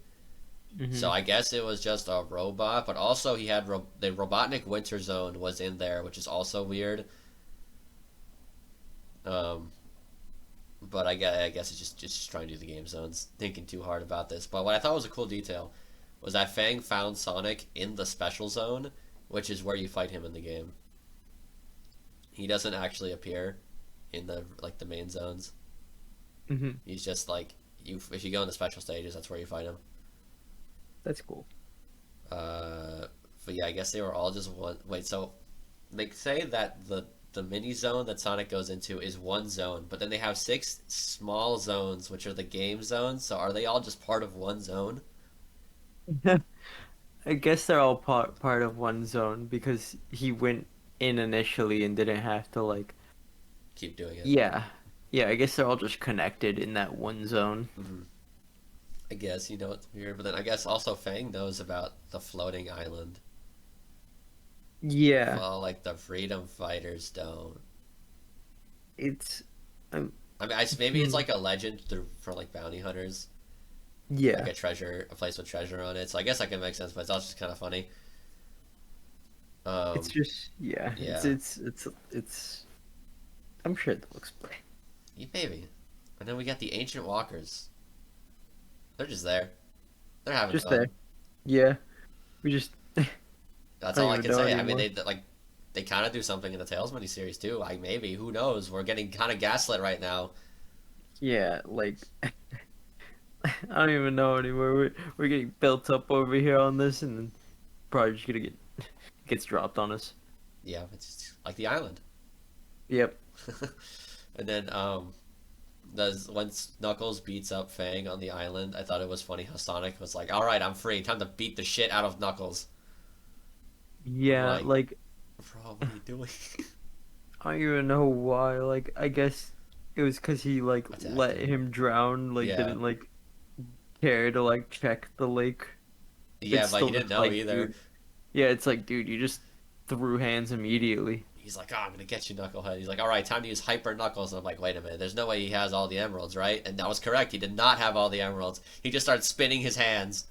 So hmm I guess it was just a robot, but also he had the Robotnik Winter Zone was in there, which is also weird. Um, but I guess it's just trying to do the game zones, thinking too hard about this. But what I thought was a cool detail was that Fang found Sonic in the special zone, which is where you fight him in the game. He doesn't actually appear in the main zones. hmm He's just like you if you go in the special stages, that's where you fight him. That's cool. Uh, but yeah, I guess they were all just one. Wait, so they say that the mini zone that Sonic goes into is one zone, but then they have six small zones, which are the game zones. So are they all just part of one zone? I guess they're all part of one zone because he went in initially and didn't have to like. Keep doing it. Yeah, yeah. I guess they're all just connected in that one zone. hmm I guess it's weird, but then I guess also Fang knows about the floating island. Yeah, Well, like the freedom fighters don't. it's. Um, I mean, maybe it's like a legend for like bounty hunters, like yeah. a place with treasure on it. So I guess that can make sense, but it's also just kind of funny. It's Um, just yeah. It's yeah, it's it's it's. I'm sure they'll explain. yeah, maybe. And then we got the ancient walkers. They're just there. They're having Just fun. there. Yeah. We just. I That's don't all I even can know say. I mean, anymore. they kind of do something in the Tales miniseries too. Like maybe, who knows? We're getting kind of gaslit right now. Yeah, like I don't even know anymore. We're getting built up over here on this, and then probably just gonna get gets dropped on us. Yeah, it's just like the island. Yep. And then does once Knuckles beats up Fang on the island, I thought it was funny how Sonic was like, "All right, I'm free. Time to beat the shit out of Knuckles." I'm Yeah, like, like "Bro, what are you doing?" I don't even know why. Like I guess it was because he like Attacked let him. him drown. Like Yeah, didn't like care to like check the lake. yeah, It's but he still didn't just know like, either. dude. Yeah, it's like, dude, you just threw hands immediately. He's like, "Oh, I'm gonna get you, Knucklehead." He's like, "All right, time to use Hyper Knuckles." And I'm like, "Wait a minute. There's no way he has all the emeralds, right?" And that was correct. He did not have all the emeralds. He just started spinning his hands.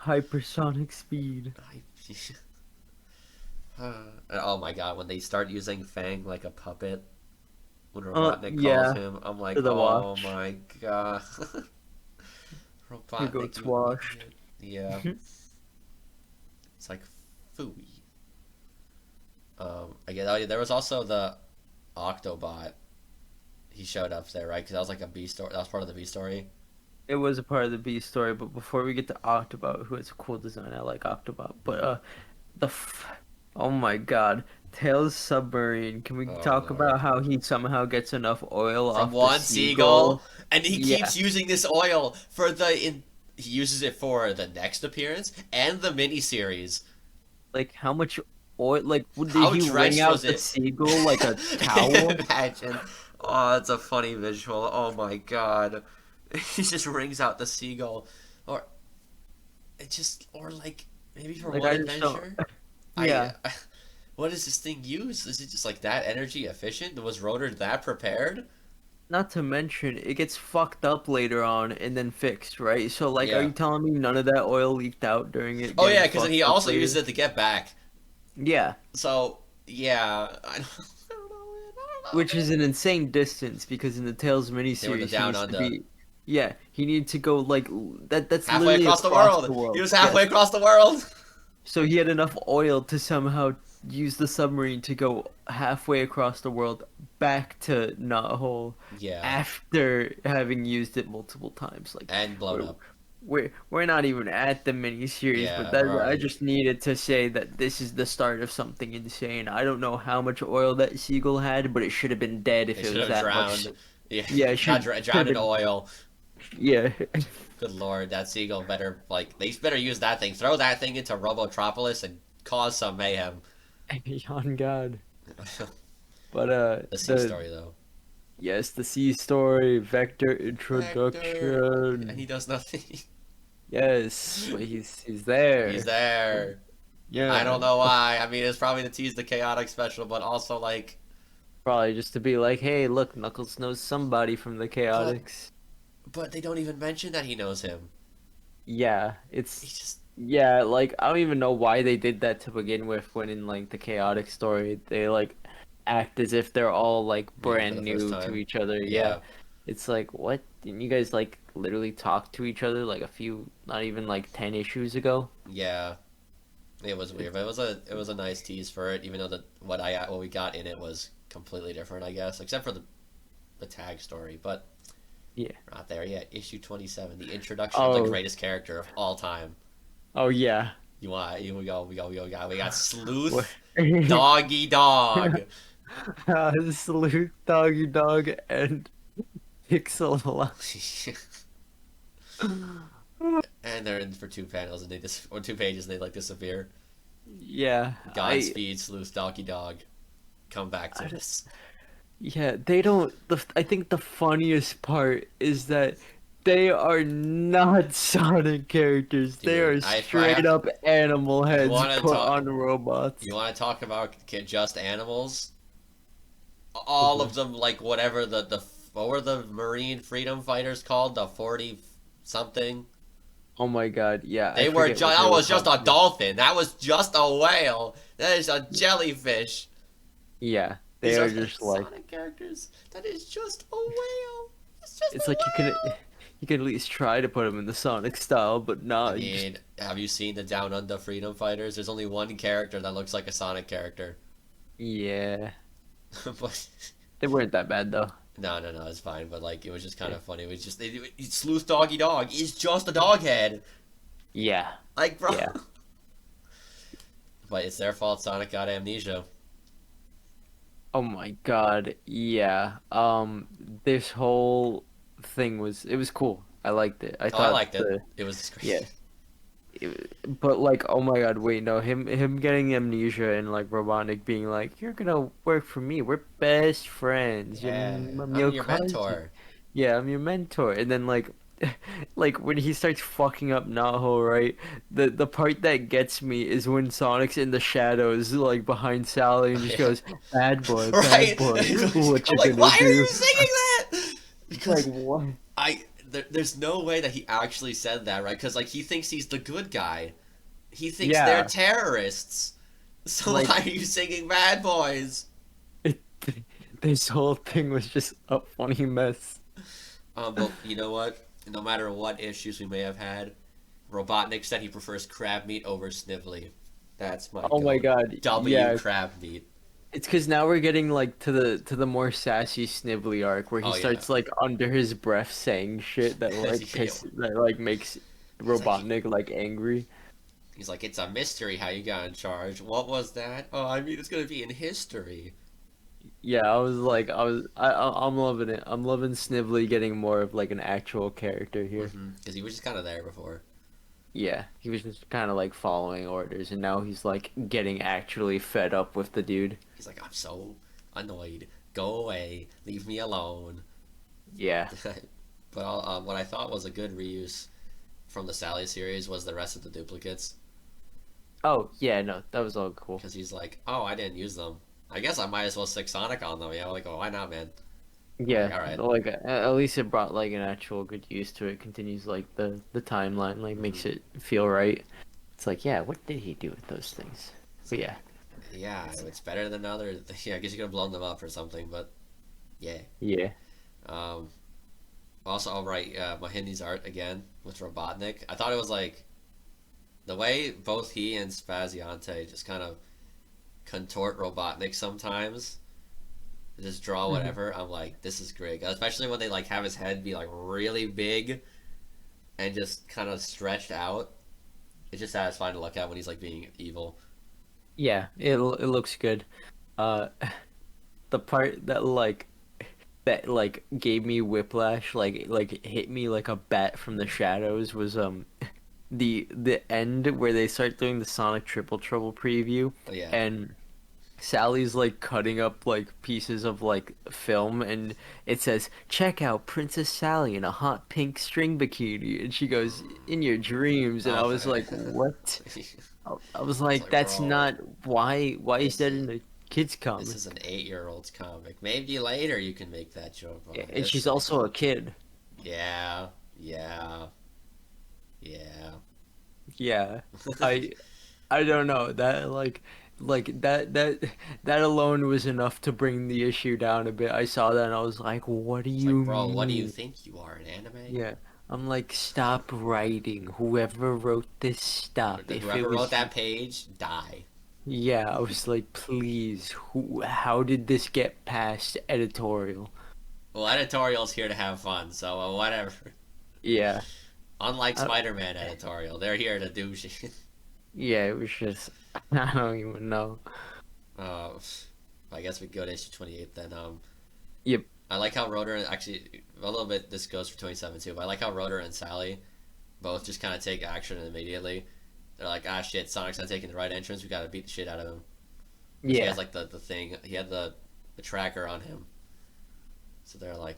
Hypersonic speed. And oh my god, when they start using Fang like a puppet, when Robotnik calls Yeah, him, I'm for like, the oh watch. my god. Your Robotnik, goat's you washed. idiot. Yeah. It's like, phooey. Again, oh, yeah, there was also the Octobot. He showed up there, right? Because that was like a B story. That was part of the B story. It was a part of the B story, but before we get to Octobot, who has a cool design, I like Octobot. But the f oh my God, Tails submarine. Can we Oh talk lord. about how he somehow gets enough oil From off the one seagull, seagull? and he Yeah, keeps using this oil for he uses it for the next appearance and the miniseries. like how much oil? Like, did How he wring drenched was out the it? seagull like a towel? Imagine. Oh, it's a funny visual. Oh my god. He just wrings out the seagull. Or it just or like maybe for Like one I just don't. adventure? I Yeah. what does this thing use? Is it just like that energy efficient? Was Rotor that prepared? Not to mention, it gets fucked up later on and then fixed, right? So, like, are Yeah. you telling me none of that oil leaked out during it Oh getting yeah, because then he fucked up also uses later? it to get back. Yeah, So yeah, I don't, I don't know, man. I don't know, which is man. an insane distance because in the Tales They were the miniseries, he down needs to under. be, yeah, he needs to go like that's Halfway literally across the across world. the He world. was halfway Yes. across the world. So he had enough oil to somehow use the submarine to go halfway across the world back to Knothole Yeah, after having used it multiple times. Like and blown we're up. we're not even at the miniseries, but Yeah, we're that I already. just needed to say that this is the start of something insane. I don't know how much oil that seagull had, but it should have been dead if They it should was have that much. drowned. Yeah, Yeah, it got should have drowned in been. oil. Yeah. Good lord, that seagull better they better use that thing. Throw that thing into Robotropolis and cause some mayhem. On God. But The sea the story though. yes, the sea story, vector Hector, and he introduction. does nothing. Yes, but he's He's there. there. I Yeah, don't know why. I mean, it's probably to tease the chaotic special, but also like, probably just to be like, hey, look, Knuckles knows somebody from the but Chaotix. they don't even mention that he knows him. Yeah, He it's just yeah, like I don't even know why they did that to begin with when in like the Chaotic story they like act as if they're all like meeting for brand the first new to time. each other. Yeah. Yeah, It's like, what? Didn't you guys like literally talk to each other like a few, not even like 10 issues ago? yeah. It was weird, but it was a nice tease for it, even though what we got in it was completely different, I guess, except for the tag story. But Yeah. we're not there yet. Issue 27, the introduction of the Oh, greatest character of all time. oh yeah. You want? You we got What? Sleuth, Doggy Dog. Salute Doggy Dog and Pixel. And they're in for two panels and or 2 pages and they like disappear. Yeah, Godspeed, Sleuth, Doggy Dog. Come back to I us. yeah, they don't. I think the funniest part is that they are not Sonic characters. They Dude, are I straight have up animal you heads want to put talk on robots. you want to talk about just animals? Oh All boy. of them like whatever the what were the Marine freedom fighters called? The 40 something. Oh my God, yeah, I They were forget just, what they that were was just called. a dolphin. That was just a whale. That is a jellyfish. Yeah, they These are are like just like Sonic characters. That is just a whale. It's just it's a like whale. you can at least try to put them in the Sonic style, but I nah, you just mean, have you seen the Down Under Freedom Fighters? There's only one character that looks like a Sonic character. yeah, But they weren't that bad though. no, it's fine. But like, it was just kind Yeah, of funny. It was just Sleuth Doggy Dog is just a dog head. yeah, Like, bro. yeah. But it's their fault. Sonic got amnesia. Oh my God, yeah. This whole thing was it was cool. I liked it. I Oh, I thought liked it. the It was great. yeah, but like, oh my God, wait, no, him getting amnesia and like Robotnik being like, "You're gonna work for me. We're best friends. Yeah, I'm I'm your your cousin. mentor. Yeah, I'm your mentor." And then like, like when he starts fucking up Naho, right? The part that gets me is when Sonic's in the shadows, like behind Sally, and just Yeah. goes, bad Right? boy, what I'm you like, gonna why are do?" you singing that? It's like Because what? there's no way that he actually said that, right? Because like he thinks he's the good guy. He thinks they're Yeah, terrorists. So like why are you singing Bad Boys? it, this whole thing was just a funny mess. But you know what? No matter what issues we may have had, Robotnik said he prefers crab meat over Snively. That's my Oh my goat. God, W yeah. crab meat. It's because now we're getting like to the more sassy Snivelly arc where he Oh yeah. starts like under his breath saying shit that that like makes He's like Robotnik like angry. he's like it's a mystery how you got in charge. What was that? Oh, I mean it's gonna be in history. Yeah, I'm loving it. I'm loving Snivelly getting more of like an actual character here. Because he was just kind of there before. Yeah, he was just kind of like following orders, and now he's like getting actually fed up with the dude. He's like I'm so annoyed. Go away. Leave me alone. Yeah. But what I thought was a good reuse from the Sally series was the rest of the duplicates. Oh yeah, no, that was all cool. Because he's like, oh, I didn't use them. I guess I might as well stick Sonic on them. Yeah, like, oh, why not, man? I'm like, Yeah, all right. like at least it brought like an actual good use to it. Continues like the timeline, like makes hmm it feel right. It's like, yeah, what did he do with those things? It's But like, yeah, yeah, it's better than other. Yeah, I guess you could have blown them up or something, but yeah. yeah, Um, Also, I'll write Mahindi's art again with Robotnik. I thought it was like the way both he and Spaziante just kind of contort Robotnik sometimes. Just draw hmm whatever. I'm like, this is great, especially when they like have his head be like really big and just kind of stretched out. It's just satisfying to look at when he's like being evil. yeah. It looks good. Uh, the part that like gave me whiplash, like hit me like a bat from the shadows was the end where they start doing the Sonic Triple Trouble preview But yeah, and Sally's like cutting up like pieces of like film and it says check out Princess Sally in a hot pink string bikini and she goes in your dreams and I oh, was like what? it's I was like like, that's bro, not why is this that is in a kids this comic? is an 8-year-old's comic. Maybe later you can make that joke, but Yeah, on and this she's thing, also a kid. yeah, yeah, yeah. Yeah. I I don't know. That like that alone was enough to bring the issue down a bit. I saw that and I was like, "What do It's you like, bro, what do you mean?" think you are, an anime? Yeah. I'm like, "Stop writing. Whoever wrote this, stop. If it Whoever wrote was that page, die. yeah, I was like, "Please, how did this get past editorial?" Well, editorial's here to have fun, so whatever. Yeah. Unlike I, Spider-Man editorial, they're here to do shit. yeah, it was just I don't even know. Uh, I guess we go to issue 28 then. Yep. I like how Rotor actually a little bit. This goes for 27 too, but I like how Rotor and Sally both just kind of take action immediately. They're like, ah, shit, Sonic's not taking the right entrance. We gotta beat the shit out of him. Because he has Yeah. like the thing. He had the tracker on him. So they're like,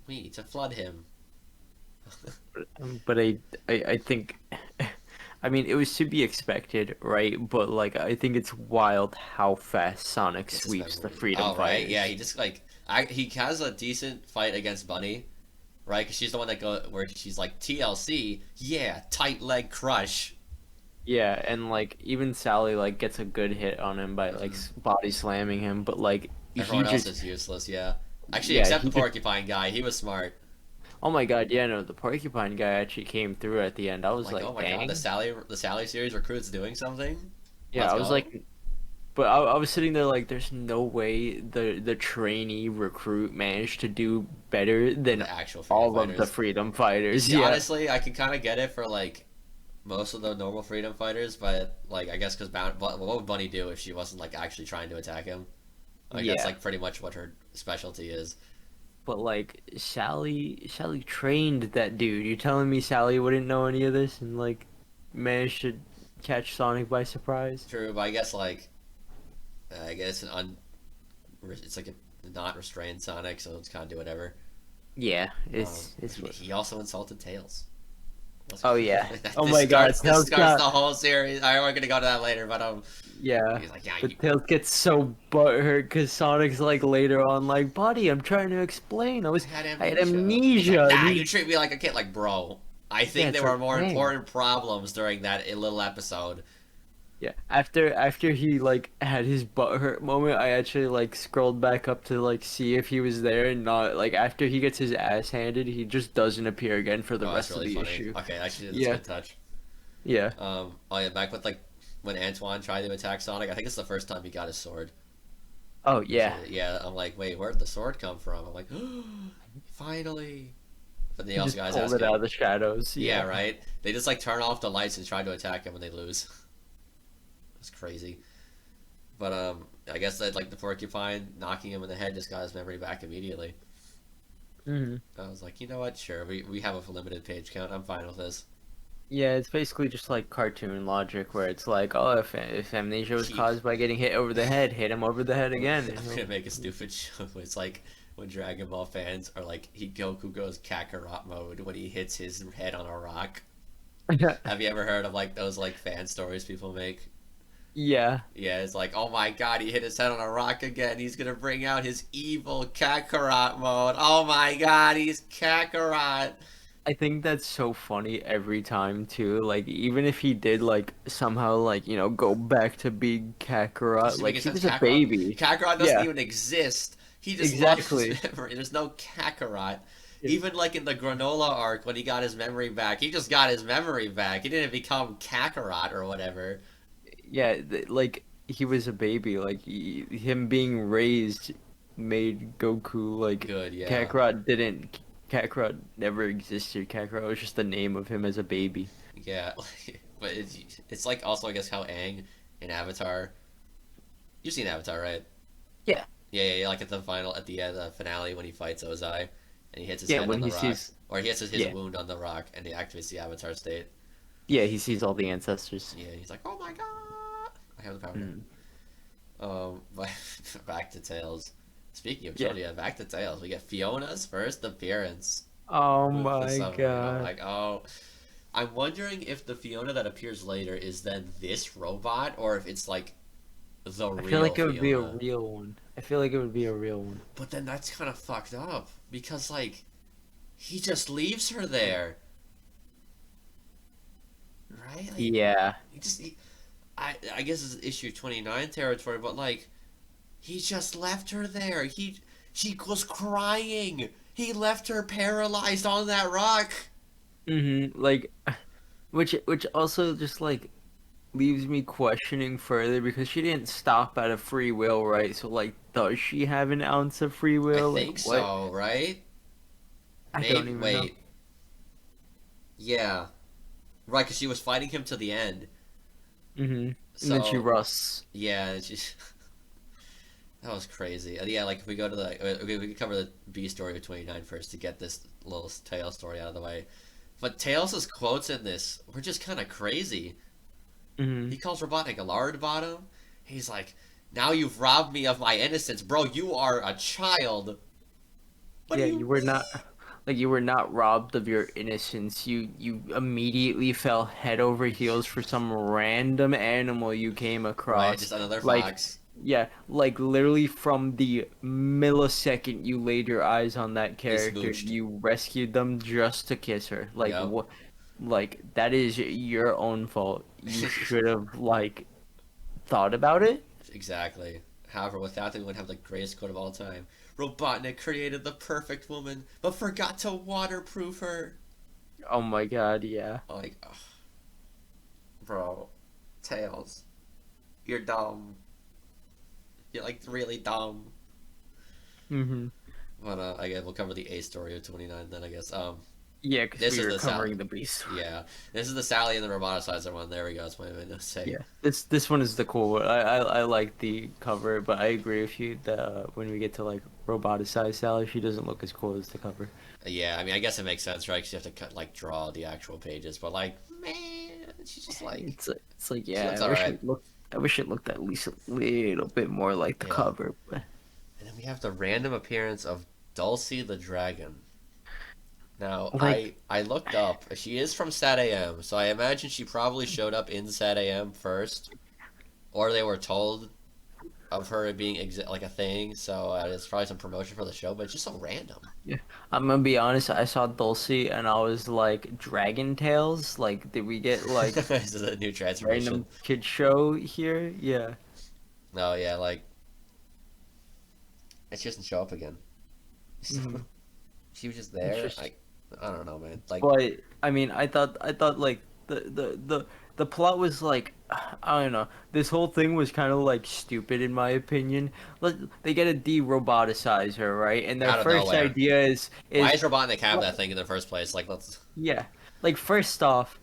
we need to flood him. But I think I mean it was to be expected, right? But like I think it's wild how fast Sonic It's his sweeps the memory. Freedom Oh right, yeah. Fighters. He just like he has a decent fight against Bunny, right? Because she's the one that go where she's like TLC, yeah, tight leg crush. Yeah, and like even Sally like gets a good hit on him by like Hmm. body slamming him, but like he Everyone else just is useless. Yeah, actually, yeah, except he the just porcupine guy. He was smart. oh my God, yeah, no, the porcupine guy actually came through at the end. I I'm was like, oh like, my god, dang. The Sally series recruits doing something. Yeah, Let's I was go. like but I was sitting there like there's no way the trainee recruit managed to do better Than than the actual freedom all of the fighters. freedom You fighters. see, Yeah. honestly, I can kind of get it for like most of the normal freedom fighters, but like I guess because what would Bunny do if she wasn't like actually trying to attack him? Like that's Yeah. like pretty much what her specialty is. But like Sally trained that dude. You're telling me Sally wouldn't know any of this and like managed to catch Sonic by surprise? True, but I guess like I guess it's like a not restrained Sonic, so it's kind of do whatever. Yeah, He, he also insulted Tails. oh yeah. Oh This my God, starts Tails the got whole series. I we're gonna go to that later, but yeah. he's like, yeah, But Tails gets so butthurt because Sonic's like later on like, buddy, I'm trying to explain. I had I had amnesia. He's like, amnesia, and nah, you he's treat me like a kid. Like, bro, I yeah, think it's there were like more dang. important problems during that little episode. Yeah, after he like had his butt hurt moment, I actually like scrolled back up to like see if he was there and not like after he gets his ass handed, he just doesn't appear again for the Oh, that's rest of really the funny. issue. Okay, actually, that's a Yeah, good touch. yeah. Oh yeah, back with like when Antoine tried to attack Sonic. I think it's the first time he got his sword. Oh So yeah. yeah, I'm like, wait, where'd the sword come from? I'm like, finally. But then he He also just got his pulled ass it out kicked. of the shadows. Yeah, Yeah. right. They just like turn off the lights and try to attack him when they lose. It's crazy. But I guess that like the porcupine knocking him in the head just got his memory back immediately. Hmm. I was like, you know what? Sure, we have a limited page count. I'm fine with this. Yeah, it's basically just like cartoon logic where it's like, oh, if amnesia was Keep. caused by getting hit over the head, hit him over the head I'm again, and gonna make a stupid show. It's like when Dragon Ball fans are like, he Goku goes Kakarot mode when he hits his head on a rock. he'll. Have you ever heard of like those like fan stories people make? Yeah. Yeah, it's like, oh my god, he hit his head on a rock again. He's gonna bring out his evil Kakarot mode. Oh my god, he's Kakarot. I think that's so funny every time too. Like even if he did like somehow like go back to being Kakarot, Doesn't make like any he sense. was a baby. Kakarot doesn't Yeah, even exist. He just lost his exactly. memory. There's no Kakarot. Yeah, Even like in the Granola arc when he got his memory back, he just got his memory back. He didn't become Kakarot or whatever. yeah, like he was a baby. Like him being raised made Goku like Good, yeah. Kakarot didn't. Kakarot never existed. Kakarot was just the name of him as a baby. Yeah. But it's like also I guess how Aang in Avatar. You've seen Avatar, right? Yeah, Yeah. Like at the end, the finale when he fights Ozai, and he hits his yeah. head on When the he rock, sees, or he hits his yeah, wound on the rock, and he activates the Avatar state. yeah, he sees all the ancestors. Yeah, he's like, oh my god, I have the power Mm. now. But back to Tails. Speaking of Yeah. trivia, back to Tails. We get Fiona's first appearance Oh with the my submarine. I'm God. like, oh. I'm wondering if the Fiona that appears later is then this robot, or if it's like the I feel real like it would be a Fiona. real one. I feel like it would be a real one. But then that's kind of fucked up because like he just leaves her there, right? Like Yeah. I guess it's issue 29 territory, but like he just left her there. She was crying. He left her paralyzed on that rock. Like, which also just like leaves me questioning further because she didn't stop out of free will, right? So like, does she have an ounce of free I will? Like, think what? so, right? I don't Maybe even know. wait. Yeah. Right, cuz she was fighting him to the end. And then she So, rusts. yeah, she that was crazy. Yeah, like if we go to the we can cover the B story of 29 first to get this little Tails story out of the way. But Tails' quotes in this were just kind of crazy. hmm He calls Robotnik a lard bottom. He's like, "Now you've robbed me of my innocence, bro. You are a child." What do Yeah, you you were mean? not like you were not robbed of your innocence. You immediately fell head over heels for some random animal you came Right, across. just another Like fox. Yeah, like literally from the millisecond you laid your eyes on that They character, smooched. you rescued them just to kiss her. Like Yep. what? Like that is your own fault. You should have like thought about it. Exactly. However, without them, we would have the greatest quote of all time. Robotnik created the perfect woman, but forgot to waterproof her. Oh my God, yeah. Like, ugh, bro, Tails, you're dumb. You're like really dumb. Mm-hmm. But I guess we'll cover the A story of 29 then. I guess. Yeah, because This we is were the Sally. covering the beast. Yeah, this is the Sally and the roboticizer one. There we go. That's what I meant to say. Yeah, this one is the cool one. I like the cover, but I agree with you that when we get to like roboticized Sally, she doesn't look as cool as the cover. Yeah, I mean, I guess it makes sense, right? Because you have to cut, like, draw the actual pages. But like, man, she's just like, It's like she yeah, looks alright. I wish it looked at least a little bit more like the Yeah. cover. But And then we have the random appearance of Dulcie the Dragon. Now, like I looked up. She is from Sat AM, so I imagine she probably showed up in Sat AM first, or they were told of her being like a thing. So it's probably some promotion for the show, but it's just so random. yeah, I'm gonna be honest. I saw Dulcie and I was like, Dragon Tales. Like, did we get like This is a new transformation. random kid show here? Yeah. No, yeah, like it doesn't show up again. Hmm. She was just It's there. just I don't know, man. Like But I mean, I thought like the plot was like I don't know. This whole thing was kind of like stupid in my opinion. They get to de-roboticize her, right? And their out of first nowhere. idea Why is is Robotnik have well, that thing in the first place? Like let's. yeah. Like first off,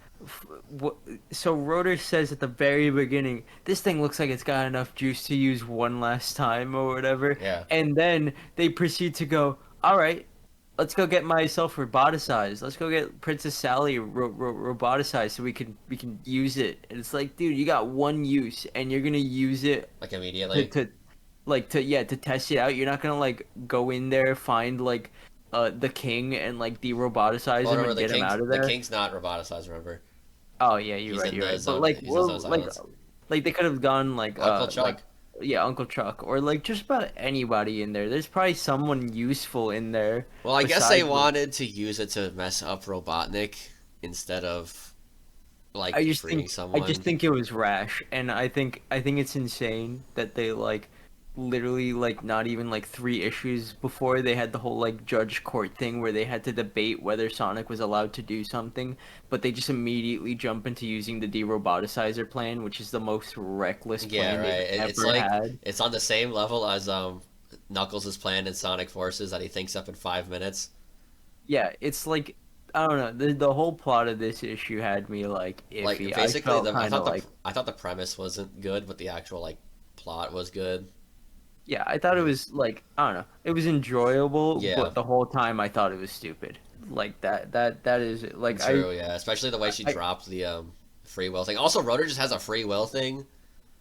so Rotor says at the very beginning, this thing looks like it's got enough juice to use one last time or whatever. Yeah. And then they proceed to go, all right, let's go get myself roboticized. Let's go get Princess Sally roboticized so we can use it. And it's like, dude, you got one use and you're gonna use it Like to immediately. to test it out. You're not gonna like go in there, find like the king and like de-roboticize Well, him remember and get him out of the there. king's not roboticized. Remember, Oh yeah, he's in you're the right. But zone. like, He's in well, those islands. like they could have gone Uncle Chuck. yeah, Uncle Chuck, or like just about anybody in there. There's probably someone useful in there Well, I guess they besides. wanted to use it to mess up Robotnik instead of like freeing I just someone. think it was rash, and I think it's insane that they like literally like not even like 3 issues before they had the whole like judge court thing where they had to debate whether Sonic was allowed to do something, but they just immediately jump into using the de-roboticizer plan, which is the most reckless Yeah, plan right. they've It's ever like had. it's on the same level as Knuckles' plan in Sonic Forces that he thinks up in 5 minutes. Yeah, it's like I don't know. The whole plot of this issue had me like Like iffy. I basically, felt kind of like I thought the premise wasn't good, but the actual like plot was good. yeah, I thought it was like I don't know. It was enjoyable, Yeah, but the whole time I thought it was stupid. Like that is like true. Yeah, especially the way she I dropped the free will thing. Also, Rotor just has a free will thing.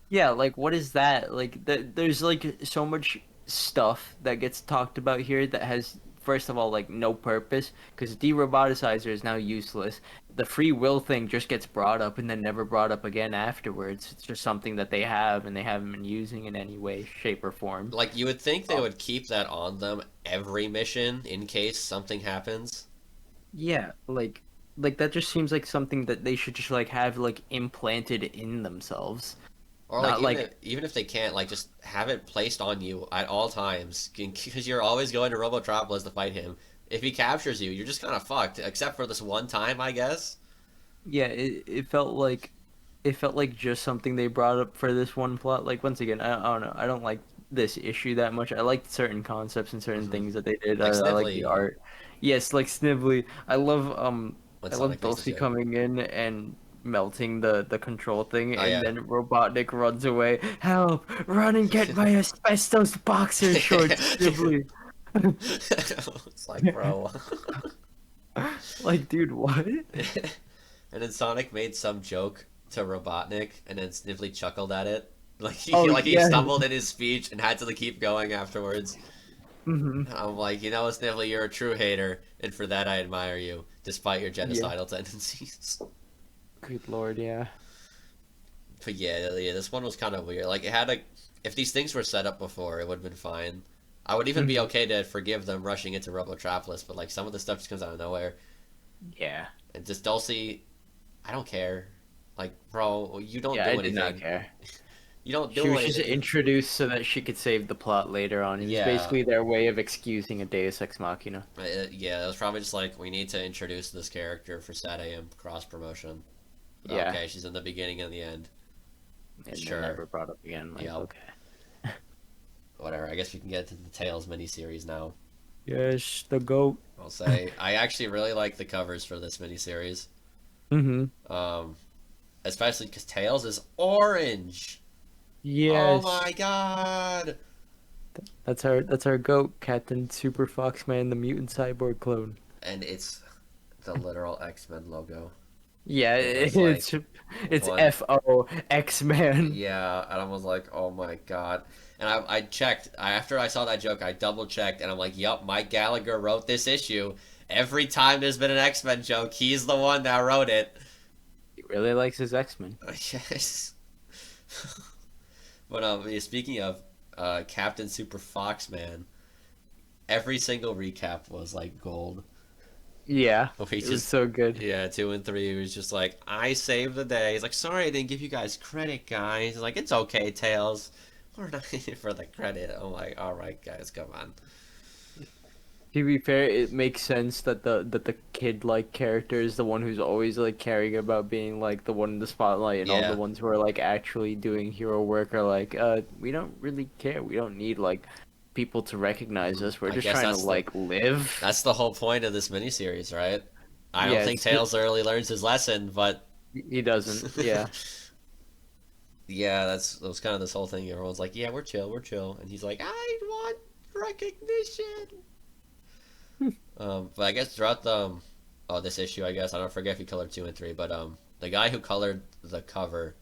yeah, like what is that? Like there's like so much stuff that gets talked about here that has first of all like no purpose because de-roboticizer is now useless. The free will thing just gets brought up and then never brought up again afterwards. It's just something that they have and they haven't been using in any way, shape, or form. Like you would think they Um, would keep that on them every mission in case something happens. yeah, like that just seems like something that they should just like have like implanted in themselves. Or like Not like even if they can't, like just have it placed on you at all times, because you're always going to Robotropolis to fight him. If he captures you, you're just kind of fucked. Except for this one time, I guess. yeah, it felt like just something they brought up for this one plot. Like once again, I don't know. I don't like this issue that much. I liked certain concepts and certain Hmm. things that they did. Like I like the Snively art. Yes, like Snively. when I love Sonic makes the Dulcie joke. coming in and melting the control thing, Oh and yeah. then Robotnik runs away. Help! Run and get my asbestos boxer shorts, Snively. It's like, bro. Like, dude, what? And then Sonic made some joke to Robotnik, and then Snively chuckled at it. Oh Like he yeah. stumbled in his speech and had to keep going afterwards. Hmm. And I'm like, you know, Snively, you're a true hater, and for that I admire you, despite your Yeah. genocidal tendencies. Good lord, yeah. But yeah, this one was kind of weird. Like if these things were set up before, it would have been fine. I would even be Mhm. okay to forgive them rushing into Robotropolis, but like some of the stuff just comes out of nowhere. Yeah. And just Dulcie, I don't care. Like, bro, you don't Yeah, I do did not anything. care. You don't She do was just anything. introduced so that she could save the plot later on. It was Yeah, basically their way of excusing a Deus Ex Machina. yeah. It was probably just like we need to introduce this character for Sat AM cross promotion. Yeah, Okay, she's in the beginning and the end. and then Sure. never brought up again. Like, Yeah. okay. Whatever. I guess we can get into the Tales miniseries now. Yes, the goat. I'll say I actually really like the covers for this miniseries. Mm-hmm. Um, especially because Tails is orange. Oh Yes, my god! that's our goat, Captain Super Foxman, the mutant cyborg clone. And it's the literal X-Men logo. Yeah, It was like it's one, FO X-Man. yeah, and I was like, oh my god. And I checked after I saw that joke. I double checked, and I'm like, yup, Mike Gallagher wrote this issue. Every time there's been an X-Men joke, he's the one that wrote it. He really likes his X-Men. Yes. But yeah, speaking of Captain Super Fox, man, every single recap was like gold. Yeah, He it was just so good. yeah, 2 and 3. He was just like, I saved the day. He's like, sorry I didn't give you guys credit, guys. He's like, it's okay, Tails. We're not in it for the credit. I'm like, all right, guys, come on. To be fair, it makes sense that the kid like character is the one who's always like caring about being like the one in the spotlight, and all the Yeah, ones who are like actually doing hero work are like, we don't really care. We don't need like people to recognize us. We're I just guess trying to like live. that's the whole point of this miniseries, right? I don't Yeah, think it's just, Tails really learns his lesson, but he doesn't. Yeah. yeah, that was kind of this whole thing. Everyone's like, yeah, we're chill, and he's like, I want recognition. But I guess throughout this issue, I guess I don't forget if he colored 2 and 3, but the guy who colored the cover,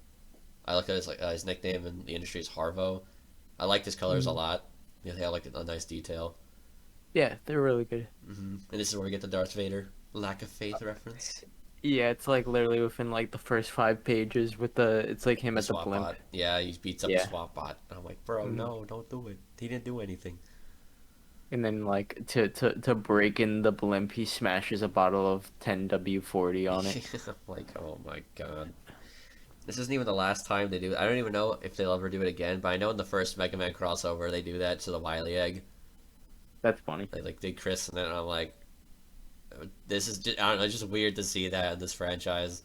I look at his nickname in the industry is Harvo. I like his colors a Mhm. lot. Yeah, they have like a nice detail. Yeah, they're really good. And this is where we get the Darth Vader lack of faith reference. Yeah, it's like literally within like the first 5 pages with the it's like him The at the swap blimp. bot. Yeah, he beats up the Yeah. swap bot. And I'm like, bro, Mhm. no, don't do it. He didn't do anything. And then like to break in the blimp, he smashes a bottle of 10W40 on it. I'm like, oh my god. This isn't even the last time they do it. I don't even know if they'll ever do it again, but I know in the first Mega Man crossover they do that to the Wily Egg. That's funny. They like did christen it, and I'm like, this is just I don't know, it's just weird to see that in this franchise.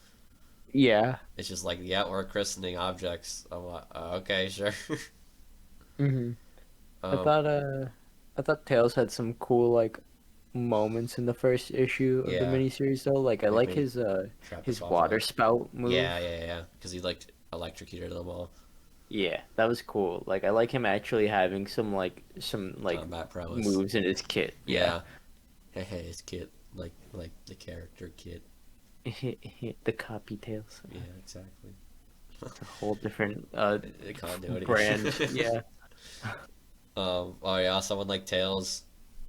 Yeah. It's just like, yeah, we're christening objects. I'm like, okay, sure. hmm I um, thought I thought Tails had some cool like moments in the first issue of the yeah, miniseries though. Like I like like when he trapped the his swap water bot. spout move. Yeah, because he like electrocuted them all. Yeah, that was cool. Like I like him actually having some Combat prowess. moves in his kit. Yeah. Yeah, hey, his kit, like the character kit. The copy Tails. Yeah, exactly. It's a whole different The continuity. brand. Yeah. Oh yeah, someone like Tails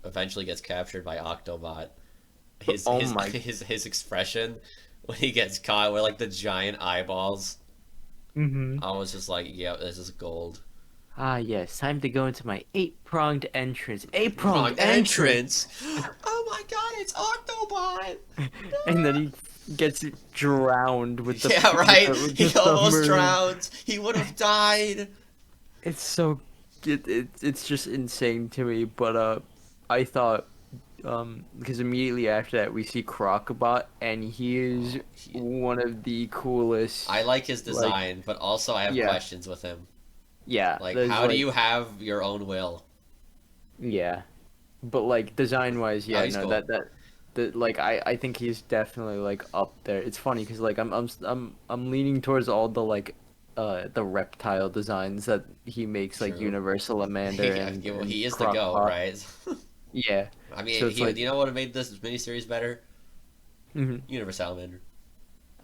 eventually gets captured by Octobot. But His oh his my. his expression when he gets caught with like the giant eyeballs. hmm I was just like, yeah, this is gold. Ah, yes. Time to go into my eight-pronged entrance. Eight-pronged Wrong entrance. entrance. Oh my god, it's Octobot. And then he gets drowned with the Yeah, right. with the He almost submarine. drowns. He would have died. It's so it's just insane to me. But I thought because immediately after that we see Crocobot and he is one of the coolest. I like his Like design, but also I have yeah, questions with him. yeah. Like, There's how do like you have your own will? yeah, but like design wise, Oh, yeah, he's no, cool. like I think he's definitely like up there. It's funny because like I'm leaning towards all the like the reptile designs that he makes like True. Universal Amander Yeah, and well, he is the goat, Crocbot. right? Yeah. I So mean, it's like you know what would have made this miniseries better? mhm. Universe Salamander.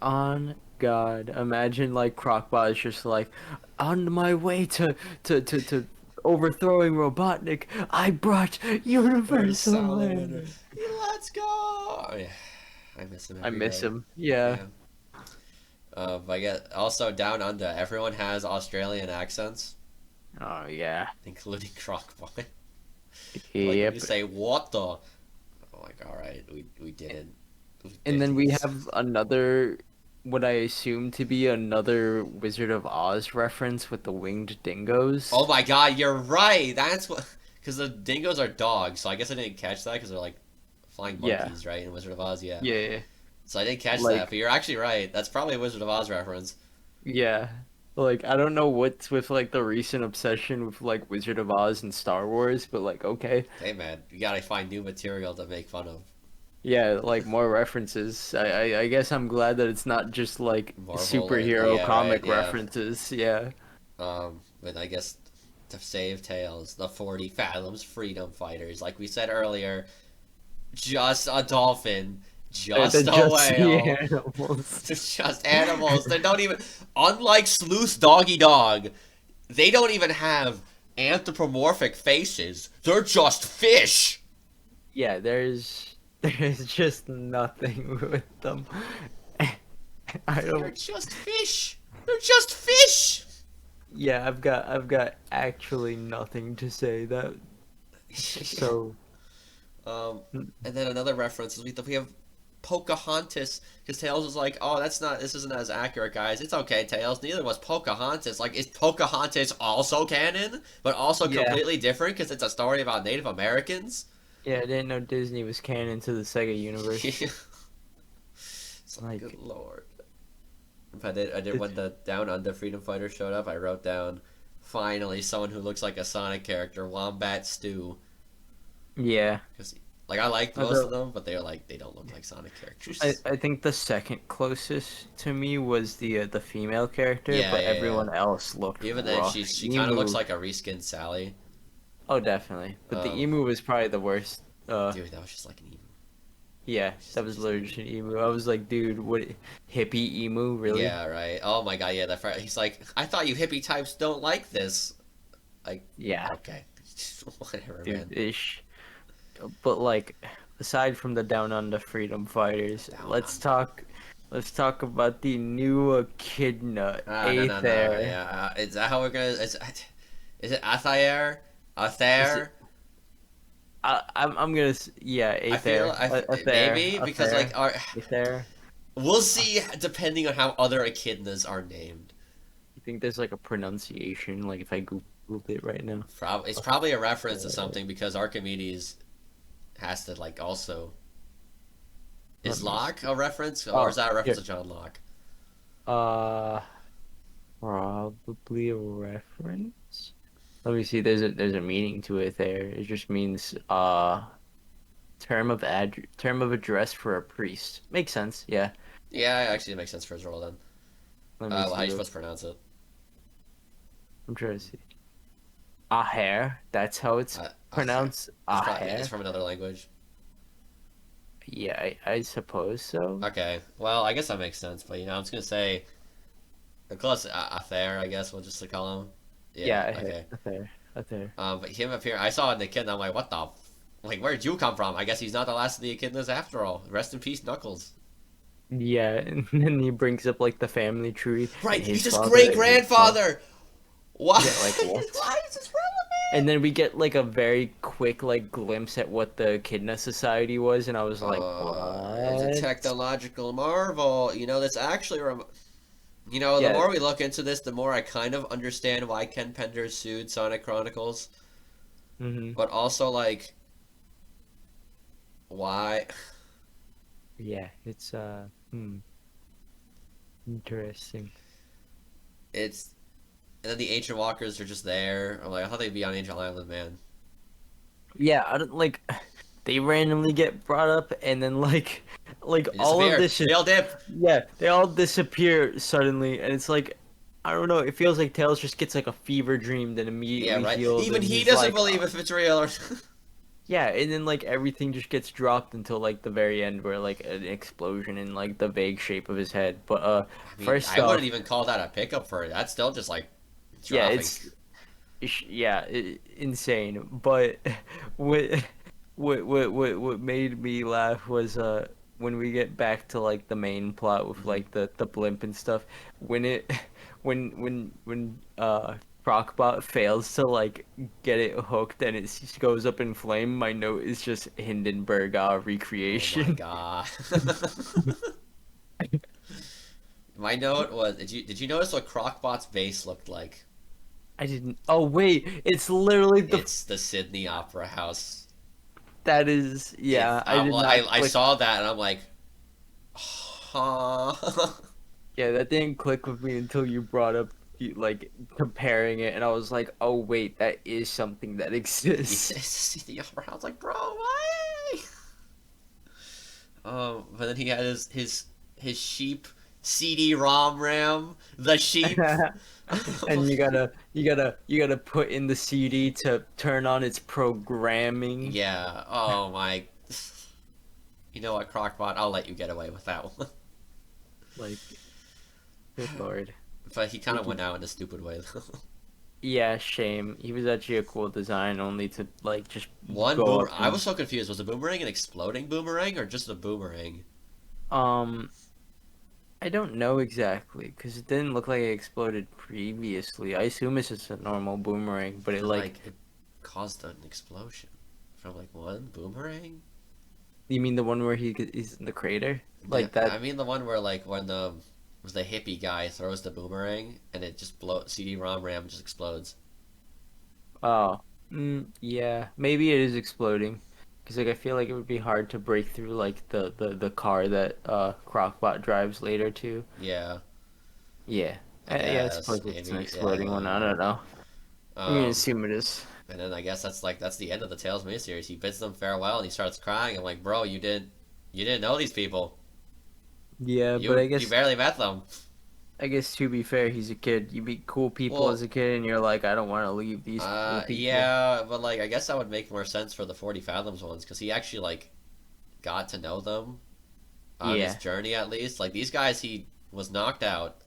On God, imagine like Crocbot is just like on my way to overthrowing Robotnik. I brought Universe Universal Salamander. Amander. Let's go! Oh, yeah. I miss him I every miss day. him. Yeah. Yeah. But I get also down under, everyone has Australian accents. Oh yeah. including Croc-Boy. Like when you Yep. say what the, I'm like, all right, we did it. We And did then we this. have another, what I assume to be another Wizard of Oz reference with the winged dingoes. Oh my God, you're right. That's what. Because the dingoes are dogs, so I guess I didn't catch that because they're like flying Yeah. monkeys, right? In Wizard of Oz, yeah. Yeah. So I didn't catch that, Like, but you're actually right. That's probably a Wizard of Oz reference. yeah. Like, I don't know what's with like the recent obsession with like Wizard of Oz and Star Wars, but like, okay. Hey man, you gotta find new material to make fun of. Yeah, like more references. I guess I'm glad that it's not just like Marvel and superhero yeah, right, comic yeah. references. Yeah. But I guess to save Tails, the 40 Fathoms Freedom Fighters, like we said earlier, just a dolphin, They're just a just sea whale, animals. it's just animals. They don't even, unlike Sleuth Doggy Dog, they don't even have anthropomorphic faces. They're just fish. Yeah, there's just nothing with them. I They're don't. just fish. They're just fish. Yeah, I've got actually nothing to say. That it's just so. Um, and then another reference is we have Pocahontas because Tails was like, "Oh, this isn't as accurate, guys. It's okay, Tails. Neither was Pocahontas. Like, is Pocahontas also canon, but also Yeah, completely different because it's a story about Native Americans?" yeah. I didn't know Disney was canon to the Sega universe. It's like, good Like, lord. I did it's when the Down Under Freedom Fighter showed up. I wrote down, finally, someone who looks like a Sonic character, Wombat Stew. yeah. Because like I liked most of Although them, but they don't look like Sonic I characters. I think the second closest to me was the female character, Yeah, but yeah, yeah. everyone else looked Even then, rough. she kind of looks Emu. like a reskinned Sally. Oh, definitely. But the Um, emu was probably the worst. dude, that was just like an emu. Yeah, Just, that was just an literally emu. just an emu. I was like, dude, what hippie emu, really? Yeah, right. Oh my god, yeah. He's like, I thought you hippie types don't like this. Like, Yeah, okay, whatever, dude, man. ish. But like, aside from the Down Under Freedom Fighters, Down under. let's talk about the new echidna, Ah, no, no, no. Aether. Yeah, is that how we're gonna? Is it Athair? Is it? Athair? I'm gonna yeah, I feel Aether, Aether, maybe because like Aether, our Aether. we'll see depending on how other echidnas are named. You think there's like a pronunciation? Like if I Googled it right now. It's probably a reference to Uh, something because Archimedes has to like also. Let Is me Locke see. a reference, or is Oh, that a reference here. to John Locke? Uh, Probably a reference. Let me see. There's a meaning to it there. It just means term of address for a priest. Makes sense. Yeah. Yeah, actually, it makes sense for his role then. Let me Well, how are see. you supposed to pronounce it? I'm trying to see. Aher. That's how it's Okay. pronounced. It's Aher. from another language. Yeah, I suppose so. Okay. Well, I guess that makes sense. But I'm just gonna say, close Athair. I guess we'll just call him. Yeah. Yeah, Aher. Okay. Aher. Aher. But him appear. I saw in the kid. And I'm like, what the? Like, where'd you come from? I guess he's not the last of the echidnas after all. Rest in peace, Knuckles. Yeah, and then he brings up like the family tree Right. and He's his his father great and his son. grandfather. Why? Yeah, like what? Why is this And then we get like a very quick like glimpse at what the Echidna Society was, and I was like, It's a what? technological marvel. This actually, the Yeah. more we look into this, the more I kind of understand why Ken Penders sued Sonic Chronicles, Hmm. but also like why. Yeah, it's interesting. It's and then the Ancient Walkers are just there. I'm like, I thought they'd be on Angel Island, man. Yeah, I don't like they randomly get brought up and then like They all of disappear. this is They all dip. yeah, they all disappear suddenly and it's like I don't know, it feels like Tails just gets like a fever dream then Yeah, immediately right. healed Even and he he's doesn't like believe if it's real or. yeah, and then like everything just gets dropped until like the very end where like an explosion in like the vague shape of his head. But I mean, first I wouldn't off, even call that a pickup for it. That's still just like yeah, dropping. insane. But what what made me laugh was when we get back to like the main plot with Hmm. like the blimp and stuff when it when Crocbot fails to like get it hooked and goes up in flame, my note is just Hindenburg Oh my recreation. god. My note was, did you notice what Crocbot's base looked like? I didn't. Oh wait, it's literally the It's the Sydney Opera House. that is It's yeah. I did well, not I click. saw that and I'm like, huh. Yeah, that didn't click with me until you brought up like comparing it, and I was like, oh wait, that is something that It's exists. the Sydney Opera House. Like, bro, why? But then he had his sheep CD-ROM RAM. The sheep. And you gotta put in the CD to turn on its programming. Yeah. Oh my. You know what, Crocbot? I'll let you get away with that one. Like, good lord. But he kind of Like, went out in a stupid way though. yeah, shame. He was actually a cool design, only to like just One go boomer. up I was and so confused. Was the boomerang an exploding boomerang or just a boomerang? um. I don't know exactly because it didn't look like it exploded previously. I assume it's just a normal boomerang, but it But like. like it caused an explosion from like one boomerang. You mean the one where he's in the crater? Yeah, Like that? I mean the one where like when the hippie guy throws the boomerang and it just blow CD-ROM RAM just explodes. Oh, yeah. Maybe it is exploding. Because like I feel like it would be hard to break through like the car that Crocbot drives later too. Yeah, Yeah. I Yeah, I guess suppose it's an maybe. Yeah, exploding one. I don't know. I'm gonna Um, assume it is. and then I guess that's the end of the Tales miniseries. He bids them farewell and he starts crying. I'm like, bro, you didn't know these people. Yeah, but You barely met them. I guess to be fair, he's a kid. You meet cool people as Well, a kid, and you're like, I don't want to leave these cool people. yeah, but like I guess that would make more sense for the 40 Fathoms ones because he actually like got to know them on his Yeah, journey at least. Like these guys, he was knocked out,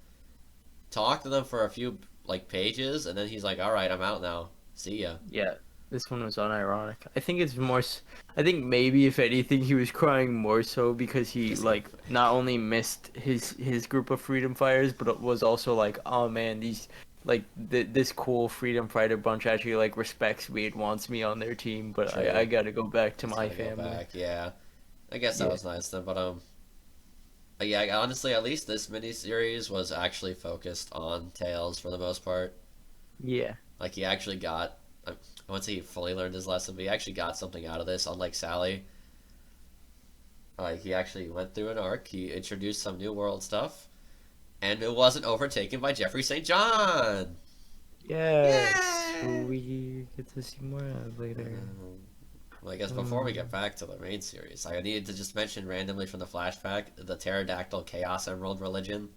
talked to them for a few like pages, and then he's like, "All right, I'm out now. See ya." yeah. This one was unironic. I think it's more. I think maybe if anything, he was crying more so because he Because he like not only missed his group of freedom fighters, but it was also like, oh man, these like this cool freedom fighter bunch actually like respects me and wants me on their team, but I true. gotta go back to He's my gotta go family. back. Yeah, I guess that Yeah, was nice then. But yeah, honestly, at least this miniseries was actually focused on Tails for the most part. yeah, Like he actually got. I wouldn't say he fully learned his lesson, but he actually got something out of this. Unlike Sally, he actually went through an arc. He introduced some new world stuff, and it wasn't overtaken by Jeffrey St. John. yes. Yay! We get to see more of later. Well, I guess before we get Um, back to the main series, I needed to just mention randomly from the flashback the pterodactyl Chaos Emerald religion.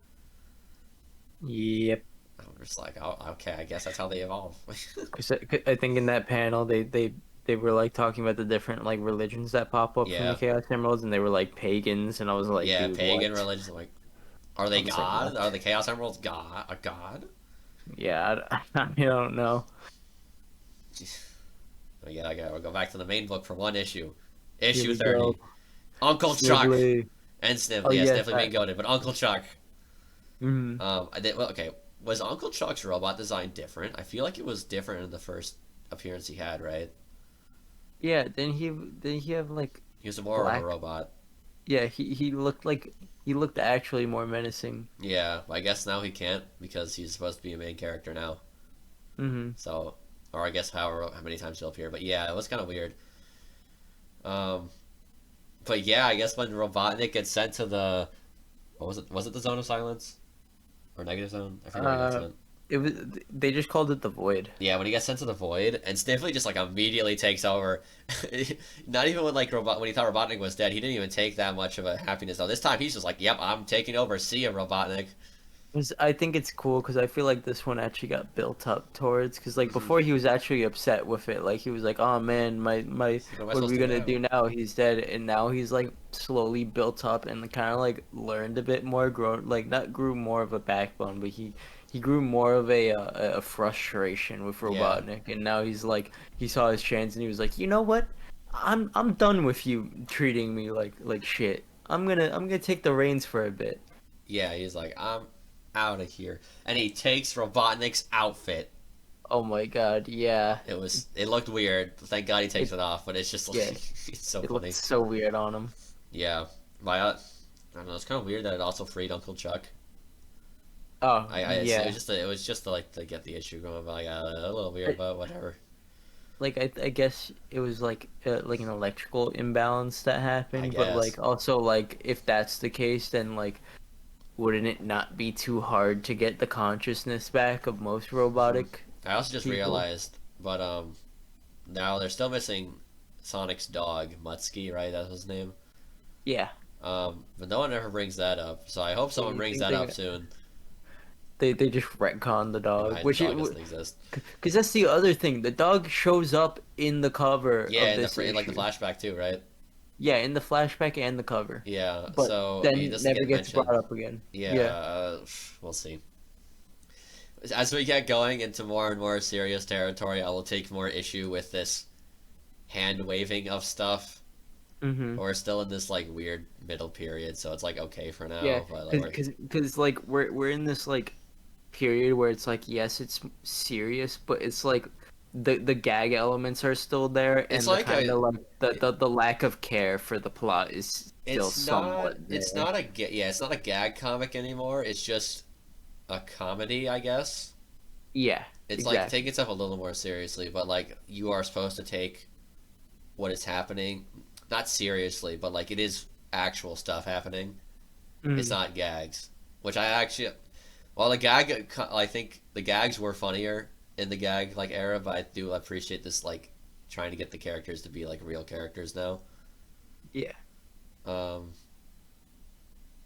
yep. I'm just like, oh, okay, I guess that's how they evolve. Cause I think in that panel they were like talking about the different like religions that pop up from the Yeah, Chaos Emeralds, and they were like pagans, and I was like, yeah, dude, pagan what? religions. I'm like, are I they was like, God? Are what? the Chaos Emeralds God? A God? Yeah, I don't know. Oh, yeah, I gotta go back to the main book for one issue. Here Issue we go. 30. Uncle Chuck Snibbly. and Oh Sniffly. Yeah, yes, Sniffly being goaded, but Uncle Chuck. mm, I did well. Okay, was Uncle Chuck's robot design different? I feel like it was different in the first appearance he had. Right? yeah. Then he have like He was more of a black. robot. Yeah, he looked actually more menacing. Yeah, but I guess now he can't because he's supposed to be a main character now. Hmm. So, or I guess how many times he'll appear. But yeah, it was kind of weird. Um, but yeah, I guess when Robotnik gets sent to the what was it? Was it the Zone of Silence or Negative Zone? I forget what he got Uh, sent. it was they just called it the Void. Yeah, when he gets sent to the Void, and Sniffly just like immediately takes over. Not even when he thought Robotnik was dead, he didn't even take that much of a happiness. Though this time he's just like, "Yep, I'm taking over. See ya, Robotnik." I think it's cool because I feel like this one actually got built up towards because like Hmm. before he was actually upset with it, like he was like, oh man, my What am I what are supposed we to do gonna now? do now? He's dead, and now he's like slowly built up and kind of like learned a bit more, grown like not grew more of a backbone, but he grew more of a frustration with Yeah, Robotnik, and now he's like he saw his chance and he was like, you know what? I'm done with you treating me like shit. I'm gonna take the reins for a bit. yeah. He's like, "I'm out of here," and he takes Robotnik's outfit. Oh my God, yeah. It looked weird. Thank God he takes It it off, but it's just like yeah, it's so it looked funny. so weird on him. Yeah, my I don't know. It's kind of weird that it also freed Uncle Chuck. Oh It was yeah. it was just to, like to get the issue going, but like a little weird, I, but whatever. like I guess it was like an electrical imbalance that I happened, but guess. like also like if that's the case, then like wouldn't it not be too hard to get the consciousness back of most Hmm. robotic I also just people? realized, but now they're still missing Sonic's dog, Mutsky, right? That's his name. Yeah. But no one ever brings that up, so I hope someone You brings think that up soon. they just retcon the dog, My which dog doesn't exist. because that's the other thing. The dog shows up in the cover Yeah, of this in like the issue. flashback too, right? Yeah, in the flashback and the cover, Yeah, but so he then doesn't never get gets mentioned. brought up again. Yeah, Yeah. we'll see. As we get going into more and more serious territory, I will take more issue with this hand waving of stuff. Mm-hmm. But we're still in this like weird middle period, so it's like okay for Yeah, now. But like we're because like we're in this like period where it's like yes, it's serious, but it's like the gag elements are still there, it's and the like kind a of like the lack of care for the plot is still somewhat it's there. not a yeah it's not a gag comic anymore. It's just a comedy, I guess. Yeah, It's like taking exactly. itself a little more seriously, but like you are supposed to take what is happening not seriously, but like it is actual stuff happening. It's Mm. not gags, which I actually well the gag I think the gags were funnier in the gag like era, but I do appreciate this like trying to get the characters to be like real characters now. Yeah. Um,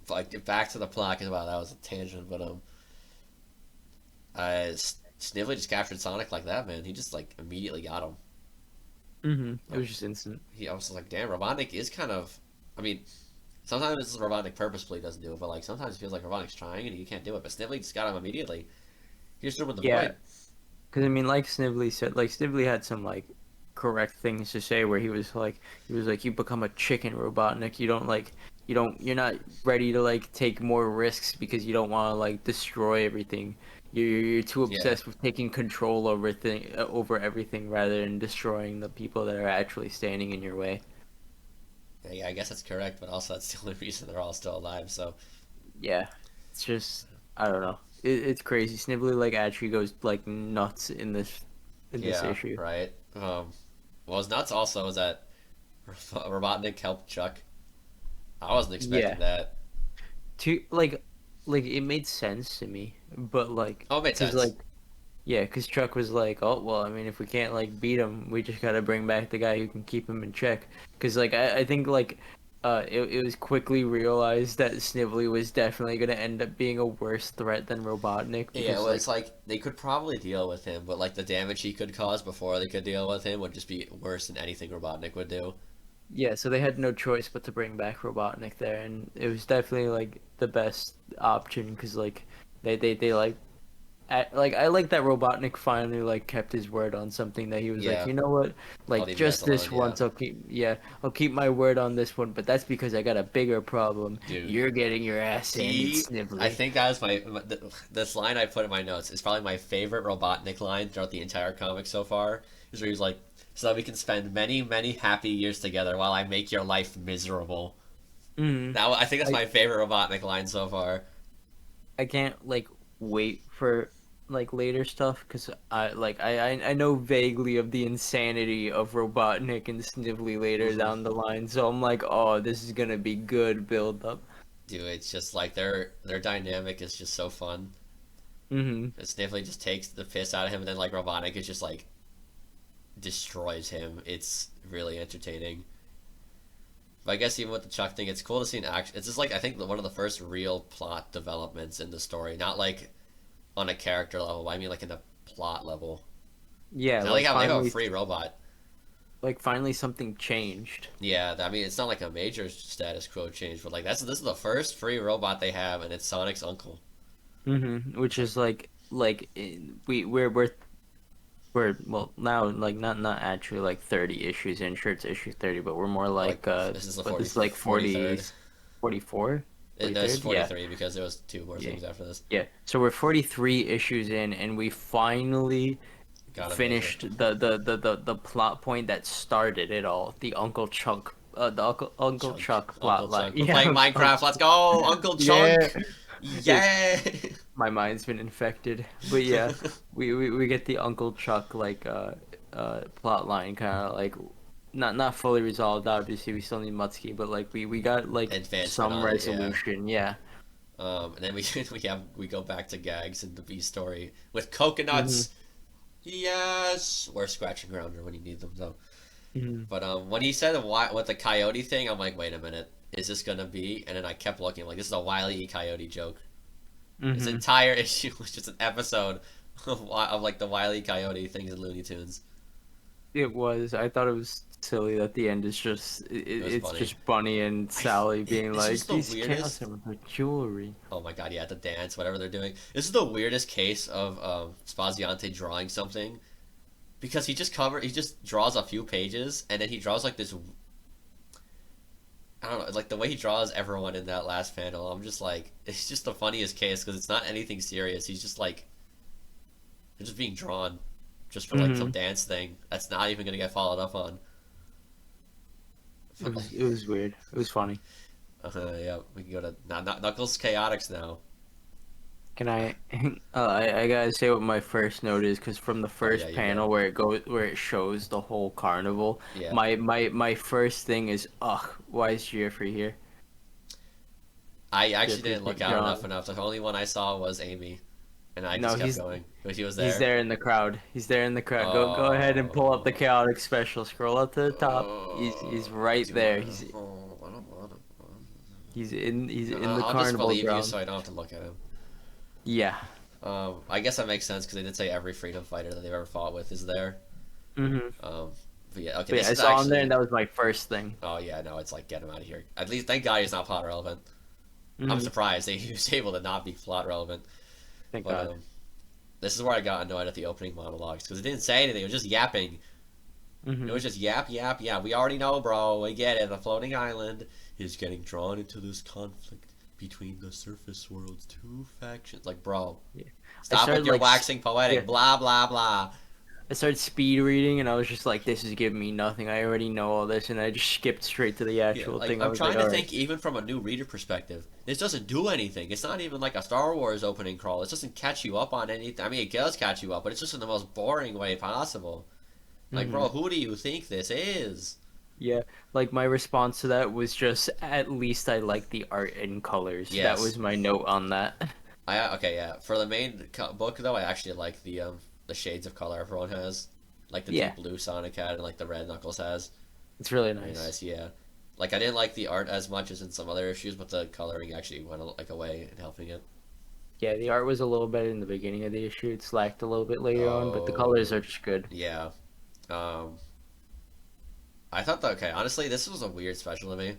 like back to the plot because wow that was a tangent, but Snively just captured Sonic like that, man. He just like immediately got him. It was just instant. I was like, damn, Robotnik is kind of. I mean, sometimes Robotnik purposefully doesn't do it, but like sometimes it feels like Robotnik's trying and he can't do it. But Snively just got him immediately. He just threw him in the Yeah, void. because I mean, like Snively said, like Snively had some like correct things to say where he was like, you become a chicken, Robotnik. You don't like, you're not ready to like take more risks because you don't want to like destroy everything. You're too Yeah, obsessed with taking control over everything rather than destroying the people that are actually standing in your way. yeah, I guess that's correct, but also that's the only reason they're all still alive. So Yeah, it's just I don't know. It's crazy. Snively like actually goes like nuts in this yeah, issue. right. What was nuts also was that Robotnik helped Chuck. I wasn't Yeah. expecting that. To like it made sense to me, but like Oh, it made cuz sense. like yeah, cuz Chuck was like, "Oh, well, I mean, if we can't like beat him, we just got to bring back the guy who can keep him in check." Cuz like I think like it was quickly realized that Snively was definitely going to end up being a worse threat than Robotnik Yeah, because well, it's like like they could probably deal with him, but like the damage he could cause before they could deal with him would just be worse than anything Robotnik would do. yeah, so they had no choice but to bring back Robotnik there, and it was definitely like the best option because like they like like I like that Robotnik finally like kept his word on something that he was like, Yeah, you know what, I'll like leave you guys just this alone. Yeah, once I'll keep my word on this one, but that's because I got a bigger problem. dude, You're getting your ass handed, I Snively. think that was this line I put in my notes is probably my favorite Robotnik line throughout the entire comic so far. Is where he's like, "So that we can spend many, many happy years together while I make your life miserable." Mm. Now I think that's I my favorite Robotnik line so far. I can't like wait for like later stuff because I know vaguely of the insanity of Robotnik and Snively later Hmm. down the line, so I'm like, oh, this is gonna be good build up. Dude, it's just like their dynamic is just so fun. Mm-hmm. And Snively just takes the piss out of him, and then like Robotnik is just like destroys him. It's really entertaining. But I guess even with the Chuck thing, it's cool to see an action. It's just like I think one of the first real plot developments in the story, not like on a character level. But I mean like in a plot level. Yeah, Cause they have a free robot. like finally something changed. Yeah, I mean it's not like a major status quo change, but like this is the first free robot they have, and it's Sonic's uncle. Mm-hmm. Which is we're well now like not actually like 30 issues in, sure it's issue 30, but we're more Like like this is the what 40, this is like 40 43rd. 44 And there's 43rd, yeah. 43 because there was two more Yeah. things after this. Yeah. So we're 43 issues in and we finally Gotta make her. finished the plot point that started it all. The Uncle Chunk. Chuck Uncle plot line. Chunk. We're Yeah, playing Minecraft. Let's go, Uncle yeah. Chunk. It, Yeah. my mind's been infected, but yeah, we get the Uncle Chuck plot line kind of like not fully resolved. Obviously, we still need Mutski, but like we got like Advancement some on it, yeah. resolution. Yeah. And then we go back to gags in the B story with Hmm. coconuts. Yes, we're scratching around her when you need them though. Hmm. But when he said what the coyote thing, I'm like, wait a minute, is this gonna be? And then I kept looking, I'm like, this is a Wile E. Coyote joke. This Hmm. entire issue was just an episode of like the Wile E. Coyote things in Looney Tunes. It was. I thought it was silly that the end is just It was it's funny. just Bunny and Sally being This was like the these chaos weirdest. emeralds are jewelry. Oh my god, yeah, the dance, whatever they're doing. This is the weirdest case of Spaziante drawing something because he just draws a few pages and then he draws like this. I don't know, like the way he draws everyone in that last panel. I'm just like, it's just the funniest case because it's not anything serious. He's just like, they're just being drawn, just for like some Hmm. dance thing that's not even gonna get followed up on. It was weird. It was funny. Yeah, we can go to Knuckles Chaotix now. Can I? I gotta say what my first note is because from the Oh yeah, first you go. panel where it shows the whole carnival, Yeah, my first thing is ugh, why is Geoffrey here? I actually Geoffrey didn't look St. out enough. John. The only one I saw was Amy, and I No, just kept going because she was he's there. there in the crowd. He's there in the crowd. Go ahead and pull up the Oh, chaotic special. Scroll up to the top. He's right do there. I? Oh, I don't want to. He's in the I'll just carnival believe you ground. so I don't have to look at him. Yeah. I guess that makes sense because they did say every freedom fighter that they've ever fought with is there. Hmm. Um, but yeah, okay, But yeah, this I is saw him there, and actually. that was my first thing. Oh yeah, no, it's like get him out of here. At least thank God he's not plot relevant. I'm Hmm. surprised that he was able to not be plot relevant. Thank But God. this is where I got annoyed at the opening monologues because it didn't say anything. It was just yapping. It Hmm. was just yap, yap, yap. We already know, bro. We get it. The floating island is getting drawn into this conflict between the surface world's two factions. Like, bro, Yeah. I stop with started your like waxing yeah. poetic. Blah blah blah. I started speed reading, and I was just like, "This is giving me nothing. I already know all this," and I just skipped straight to the Yeah, actual like thing. I I'm was like, trying to "All right." think, even from a new reader perspective, this doesn't do anything. It's not even like a Star Wars opening crawl. It doesn't catch you up on anything. I mean, it does catch you up, but it's just in the most boring way possible. Like, Hmm. bro, who do you think this is? Yeah, like my response to that was just, at least I like the art and colors. That Yes, was my note on that. I okay, yeah. For the main book though, I actually like the shades of color everyone has, like the Yeah, deep blue Sonic had and like the red Knuckles has. it's really Very nice. nice, yeah. Like I didn't like the art as much as in some other issues, but the coloring actually went like away in helping it. Yeah, the art was a little better in the beginning of the issue. It slacked a little bit later on, but the colors Oh, are just good. yeah. Um, I thought that okay. Honestly, this was a weird special to me,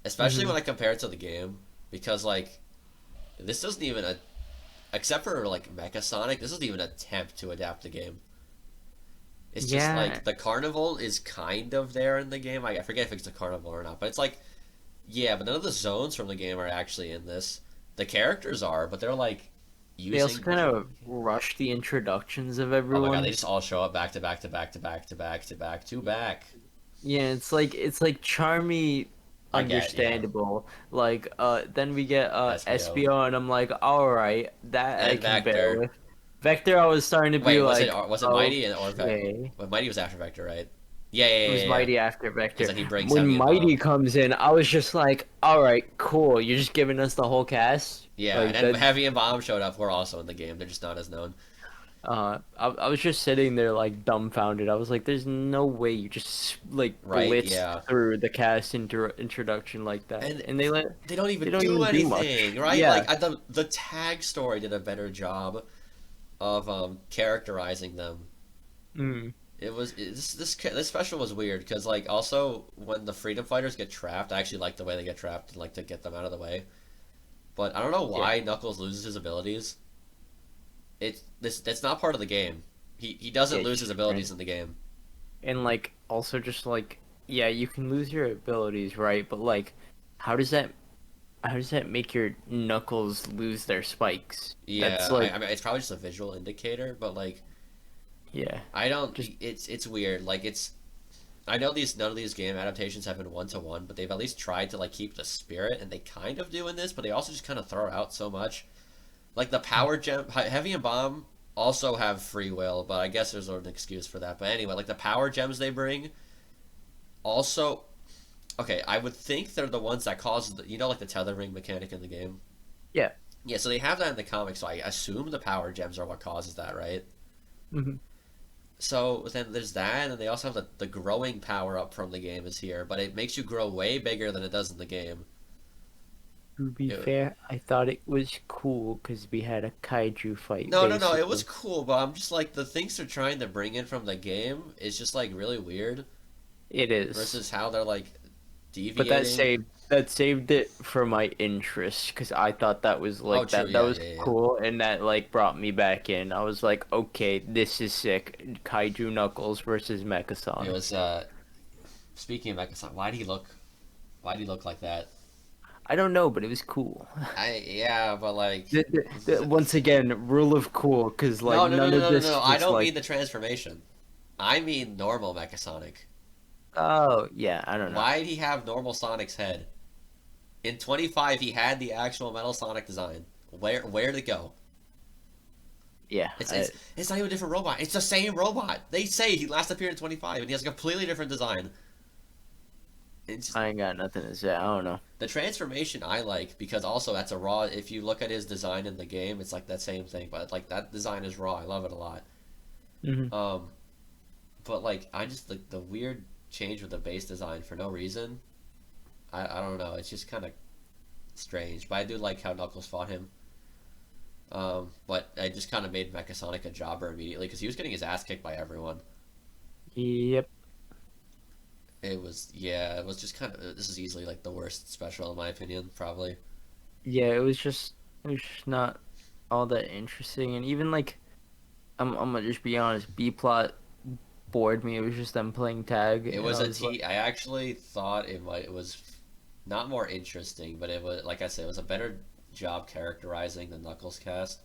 especially Hmm. when I compare it to the game, because like this doesn't even except for like Mecha Sonic, this doesn't even attempt to adapt the game. It's just Yeah, like the carnival is kind of there in the game. I forget if it's a carnival or not, but it's like yeah, but none of the zones from the game are actually in this. The characters are, but they're like they also using. kind of rushed the introductions of Oh my god, they everyone. just all show up back to back to back to back to back to back to back. Yeah, it's like charmy, I get yeah. understandable. Like then we get SBO SBO, and I'm like, all right, that I and can bear Vector. with. Vector, I was starting to be Wait, like, was it Mighty and or Vector? okay. Well, Mighty was after Vector, right? Yeah, yeah, It yeah, was yeah. Mighty after Because Vector. then he brings When Heavy and Mighty Bomb. comes in, I was just like, all right, cool. You're just giving us the whole cast. Yeah, and Like then that. Heavy and Bomb showed up. We're also in the game. They're just not as known. I was just sitting there like dumbfounded. I was like, "There's no way you just like Right? blitzed Yeah. through the cast introduction like that." And And they don't they even don't do even do anything, much. right? Yeah. Like the tag story did a better job of characterizing them. Mm. This special was weird because like also when the freedom fighters get trapped, I actually like the way they get trapped and like to get them out of the way. But I don't know Yeah. why Knuckles loses his abilities. That's not part of the game. He doesn't Yeah. It's lose his just abilities different. in the game. And like also just like yeah, you can lose your abilities, right? But like, how does that how does that make your Knuckles lose their spikes? That's Yeah, like I mean it's probably just a visual indicator, but like Yeah, I don't. just It's weird. Like it's. I know these none of these game adaptations have been one to one, but they've at least tried to like keep the spirit, and they kind of do in this, but they also just kind of throw out so much. Like the power gem, heavy and bomb also have free will, but I guess there's an excuse for that. But anyway, like the power gems they bring also. Okay, I would think they're the ones that cause the, like the tether ring mechanic in the game. yeah. Yeah, so they have that in the comics, so I assume the power gems are what causes that, right? Hmm. So then there's that, and they also have the growing power up from the game is here, but it makes you grow way bigger than it does in the game. To be It, fair, I thought it was cool because we had a kaiju fight, no, no, no, it was basically. cool, but I'm just like the things they're trying to bring in from the game is just like really weird It is. versus how they're like But deviating. that saved it for my interest because I thought that was Oh, like true, that yeah, was yeah, yeah. cool and that like brought me back in. I was like, okay, this is sick. Kaiju Knuckles versus Mecha It Sonic. was speaking of Mecha, why do you look like that? I don't know, but it was cool. Yeah, but like Once again, rule of cool because like no, no, no, none no, of no, no, no. this I was don't like, mean the transformation. I mean normal Mecha Sonic. oh yeah, I don't know. Why'd he have normal Sonic's head? In 25, he had the actual Metal Sonic design. Where'd it go? Yeah, It's not even a different robot. It's the same robot. They say he last appeared in 25, and he has a completely different design. It's just, I ain't got nothing to say. I don't know. the transformation I like because also that's a raw. If you look at his design in the game, it's like that same thing. But like that design is raw. I love it a lot. Hmm. Um, but like I just like the weird change with the base design for no reason. I don't know. It's just kind of strange. But I do like how Knuckles fought him. But I just kind of made Mecha Sonic a jobber immediately because he was getting his ass kicked by everyone. Yep. It was just kind of, this is easily like the worst special in my opinion, probably. Yeah, it was just not all that interesting, and even like I'm gonna just be honest, B plot bored me. It was just them playing tag, It and was I was like, I actually thought it was not more interesting, but it was, like I said, it was a better job characterizing the Knuckles cast.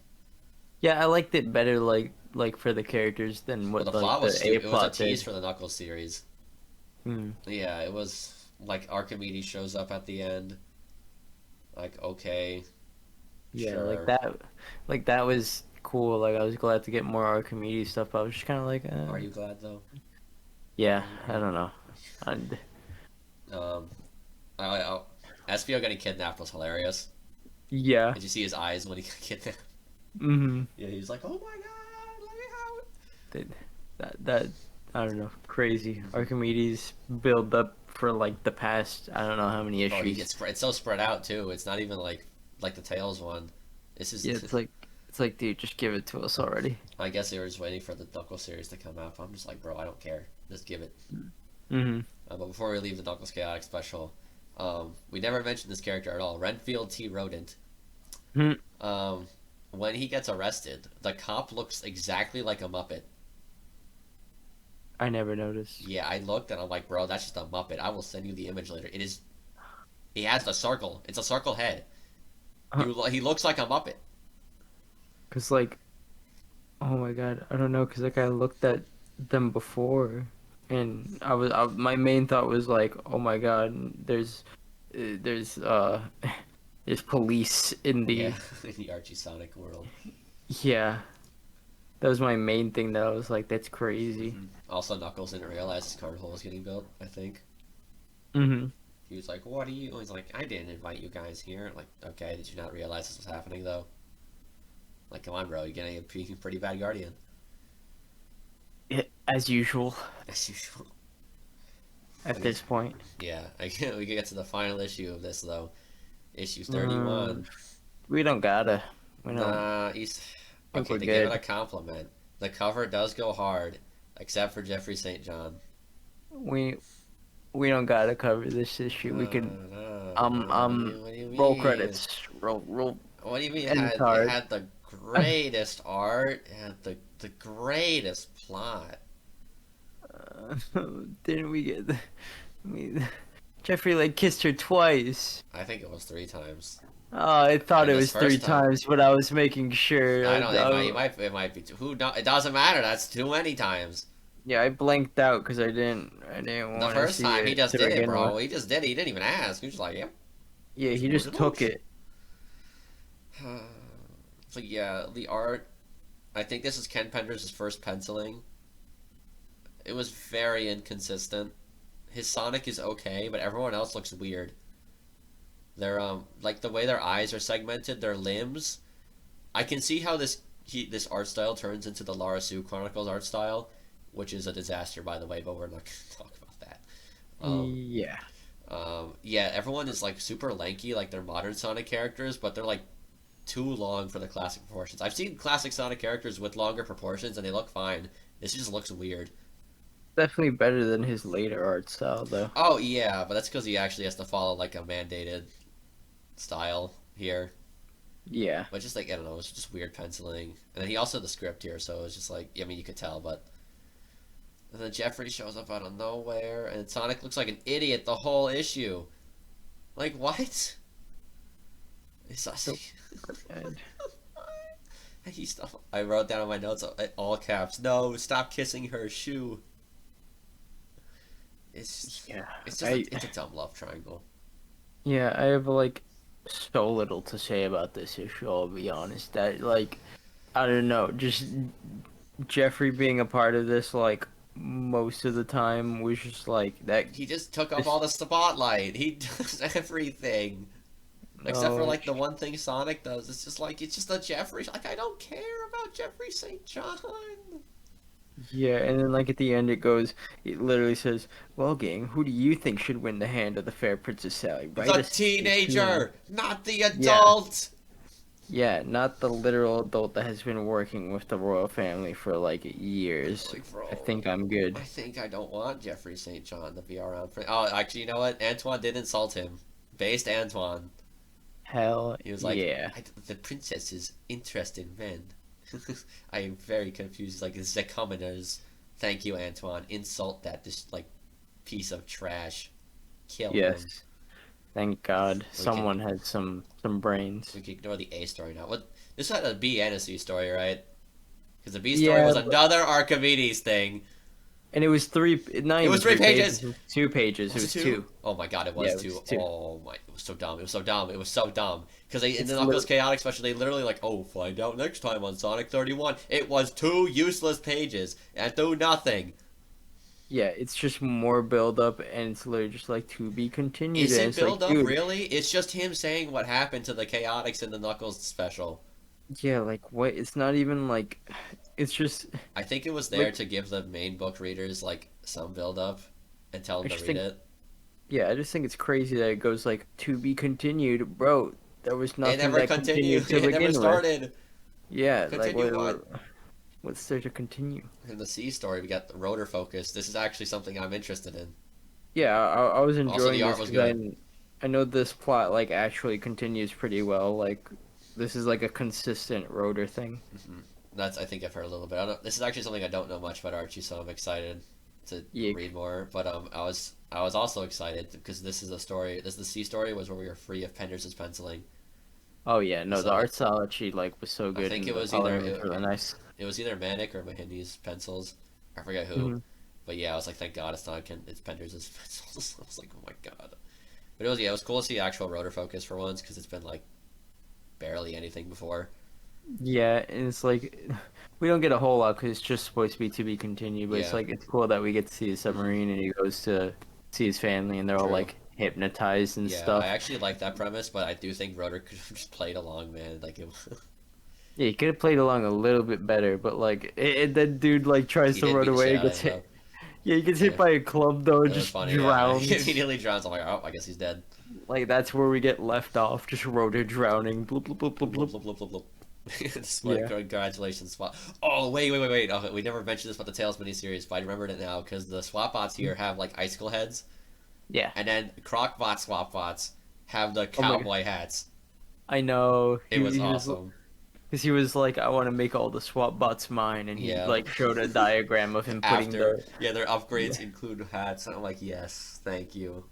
yeah, I liked it better, like for the characters than But the what like plot was the A stupid. It was a plot tease did. for the Knuckles series. Hmm. Yeah, it was like Archimedes shows up at the end. Like, okay, Yeah, sure. like that was cool. Like I was glad to get more Archimedes stuff. But I was just kind of like, Are you glad though? yeah, Are I you? don't know. And Um, SPO getting kidnapped was hilarious. yeah, Did you see his eyes when he got kidnapped? mm-hmm. Yeah, he was like, "Oh my god, let me out!" That that I don't know, crazy. Archimedes build up for like the past I don't know how many Bro, he issues. gets it's so spread out too. It's not even like the Tails one. This is, Yeah, it's like, dude, just give it to us already. I guess they were just waiting for the Knuckles series to come out. But I'm just like, bro, I don't care. Just give it. Mm-hmm. But before we leave the Knuckles Chaotix special, we never mentioned this character at all. Renfield T. Rodent. Hmm. Um, when he gets arrested, the cop looks exactly like a Muppet. I never noticed. Yeah, I looked and I'm like, bro, that's just a Muppet. I will send you the image later. It is. He has the circle. It's a circle head. He looks like a Muppet. Cause like, oh my god, I don't know. Cause like I looked at them before, and my main thought was like, oh my god, there's there's police in Yeah, the in the Archie Sonic world. yeah. That was my main thing that I was like, that's crazy. Also, Knuckles didn't realize his carnival was getting built. I think Mm-hmm. he was like, "What are you?" He's like, "I didn't invite you guys here." Like, okay, did you not realize this was happening though? Like, come on, bro, you're getting a pretty bad guardian As usual as usual. at this point. Yeah, I can't. We can get to the final issue of this though. Issue Mm, 31. we don't gotta. We don't Nah, he's think okay. we're To give it a good. compliment, the cover does go hard, except for Jeffrey St. John. We we don't gotta cover this issue. We can No, no. What do you roll mean? credits. Roll What do you mean? end It card. had the greatest art, it had the greatest plot. Didn't we get we Jeffrey like kissed her twice. I think it was three times. I thought And it this was three first time, times, but I was making sure. I don't. It might be. Who? It doesn't matter. That's too many times. Yeah, I blanked out because I didn't The want to first see time he it just to did it, begin with. bro. He just did it. He didn't even ask. He was just like, "Yep, Yeah, just he put just it took loose." it. So yeah, the art. I think this is Ken Penders' first penciling. It was very inconsistent. His Sonic is okay, but everyone else looks weird. They're like the way their eyes are segmented, their limbs. I can see how this art style turns into the Lara Sue Chronicles art style, which is a disaster by the way, but we're not gonna talk about that. Um, Yeah, yeah, everyone is like super lanky, like they're modern Sonic characters, but they're like too long for the classic proportions. I've seen classic Sonic characters with longer proportions and they look fine. This just looks weird. definitely better than his later art style, though. Oh yeah, but that's because he actually has to follow like a mandated style here. Yeah, But just like I don't know, it's just weird penciling. And then he also had the script here, so it's just like I mean you could tell, but and then Jeffrey shows up out of nowhere, and Sonic looks like an idiot the whole issue. Like what? It's so bad. I wrote down in my notes all caps. No, stop kissing her shoe. Yeah, It's just it's a dumb love triangle. yeah, I have like so little to say about this issue. I'll be honest. That like I don't know, just Jeffrey being a part of this like most of the time was just like that. He just took up all This the spotlight. He does everything. Except for no, like the one thing Sonic does, it's just like it's just a Jeffrey. Like I don't care about Jeffrey St. John. yeah, and then like at the end it literally says, "Well, gang, who do you think should win the hand of the fair Princess Sally? Write The us a tune." teenager, not the Yeah, adult. yeah, not the literal adult that has been working with the royal family for like years. Like, I bro, think I'm good. I think I don't want Jeffrey St. John to be around for. Oh, actually, you know what? Antoine did insult him. Based Antoine. Hell He was like, yeah. the princess is interested in men. I am very confused. He's like, the commoners. Thank you, Antoine. Insult that this like piece of trash. Kill him. Yes. Thank God We can someone had some brains. we can ignore the A story now. What this had a B and a C story, right? Because the B story Yeah, was another Archimedes thing. and it was three, not It even was three three pages. pages. It was 2 pages. It Was it was two? two. Oh my god, it Yeah, was it was two. two. Oh my, it was so dumb. It was so dumb. It was so dumb. Because they in the It's Knuckles lit Chaotix Special, they literally like, oh, find out next time on Sonic 31. It was two useless pages and do nothing. Yeah, it's just more build up, and it's literally just like to be continued. Is And it it's like, build up dude, really? It's just him saying what happened to the Chaotix in the Knuckles Special. yeah, like what? It's not even like, it's just I think it was there like to give the main book readers like some build up and tell I them to just read think, it. yeah, I just think it's crazy that it goes like to be continued, bro. There was It nothing never that continued. continued to It never begin with. started. Yeah, like Continue what? what's there to continue? In the C story, we got the rotor focus. This is actually something I'm interested in. Yeah, I was Also, enjoying the art this was because good. I know this plot like actually continues pretty well. Like this is like a consistent rotor thing. That's I think I've heard a little bit. This is actually something I don't know much about Archie, so I'm excited to Yeah. read more. But I was also excited because this is a story. This is the C story was where we were free of Penders' penciling. Oh yeah, no, the So art style actually like was so I good think and it the was either coloring was really nice. it was either Manic or Mahindi's pencils. I forget who. Hmm. But yeah, I was like, thank God it's not it's Penders' pencils. I was like, oh my God. But it was yeah, it was cool to see actual rotor focus for once because it's been like barely anything before. Yeah, and it's like we don't get a whole lot because it's just supposed to be continued. But it's Yeah, like it's cool that we get to see the submarine and he goes to see his family and they're all true. like hypnotized and Yeah, I stuff. actually like that premise, but I do think Rotor could have just played along, man. Like it, Yeah, he could have played along a little bit better, but like that dude like tries he to did run beat the shit away, out of gets him though. hit. Yeah, he gets hit Yeah, by a club though, and it was just funny. Yeah, he drowns. immediately drowns. I'm like, oh, I guess he's dead. Like that's where we get left off, just Rotor drowning. Bloop bloop bloop bloop Bloop, bloop. bloop, bloop, bloop, bloop. It's like, Yeah. congratulations, Swap. Oh, wait. Oh, we never mentioned this about the Tails miniseries, but I remembered it now because the swap bots here have like icicle heads, Yeah. and then Crocbot swap bots have the Oh my god. cowboy hats. I know. It was He was awesome. because he was like, I want to make all the swap bots mine, and he Yeah. like showed a diagram of him putting After, the yeah, their yeah. upgrades include hats, and I'm like, yes, thank you.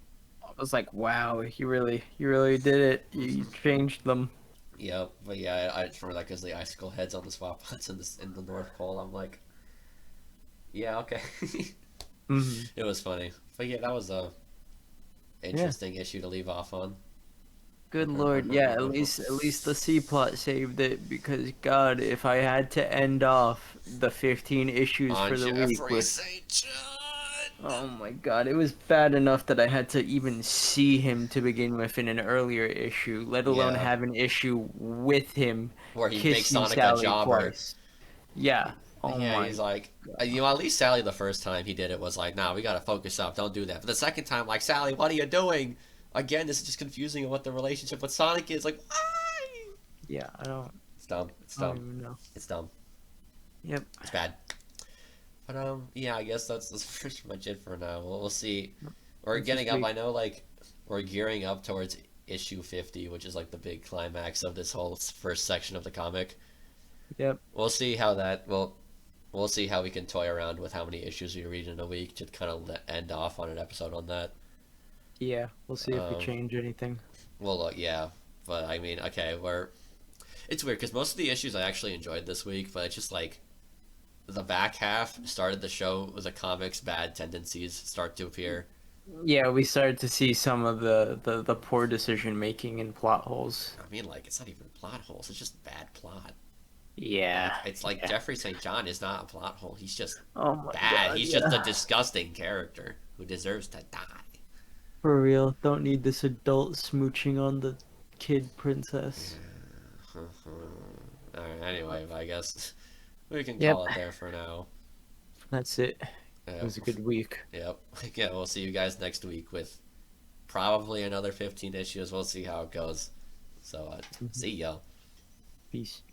was like, wow, you really did it. You changed them. Yep, but yeah, I just remember that because the icicle heads on the swap pods in the North Pole. I'm like, yeah, okay. Hmm. It was funny, but yeah, that was a Yeah. interesting issue to leave off on. Good Lord, yeah, at least the C plot saved it because God, if I had to end off the 15 issues On for the week Jeffrey with St. John. oh my God, it was bad enough that I had to even see him to begin with in an earlier issue, let alone Yeah, have an issue with him where he makes kissing Sonic a Sally jobber. twice. Yeah. Oh Yeah, my he's like, God. at least Sally the first time he did it was like, nah, we gotta focus up, don't do that. But the second time, like, Sally, what are you doing? Again, this is just confusing what the relationship with Sonic is. Like, why? Yeah, It's dumb. It's I don't dumb. even know. It's dumb. Yep. It's bad. But yeah, I guess that's pretty much it for now. We'll see. We're That's this getting up. week. I know, like, we're gearing up towards issue 50, which is like the big climax of this whole first section of the comic. Yep. We'll see how that. We'll see how we can toy around with how many issues we read in a week to kind of end off on an episode on that. Yeah, we'll see if we Um, change anything. well, yeah, but I mean, okay, we're. It's weird because most of the issues I actually enjoyed this week, but it's just like the back half started the show with the comics' bad tendencies start to appear. Yeah, we started to see some of the poor decision making and plot holes. I mean, like, it's not even plot holes; it's just bad plot. Yeah, Like, it's like yeah. Jeffrey St. John is not a plot hole; he's just Oh my bad. God, He's just a yeah. disgusting character who deserves to die. For real, don't need this adult smooching on the kid princess. All right, anyway, I guess we can Yep, call it there for now. that's it. It Yep. was a good week. Yep. Yeah, we'll see you guys next week with probably another 15 issues. We'll see how it goes. So, Mhm. see ya. Peace.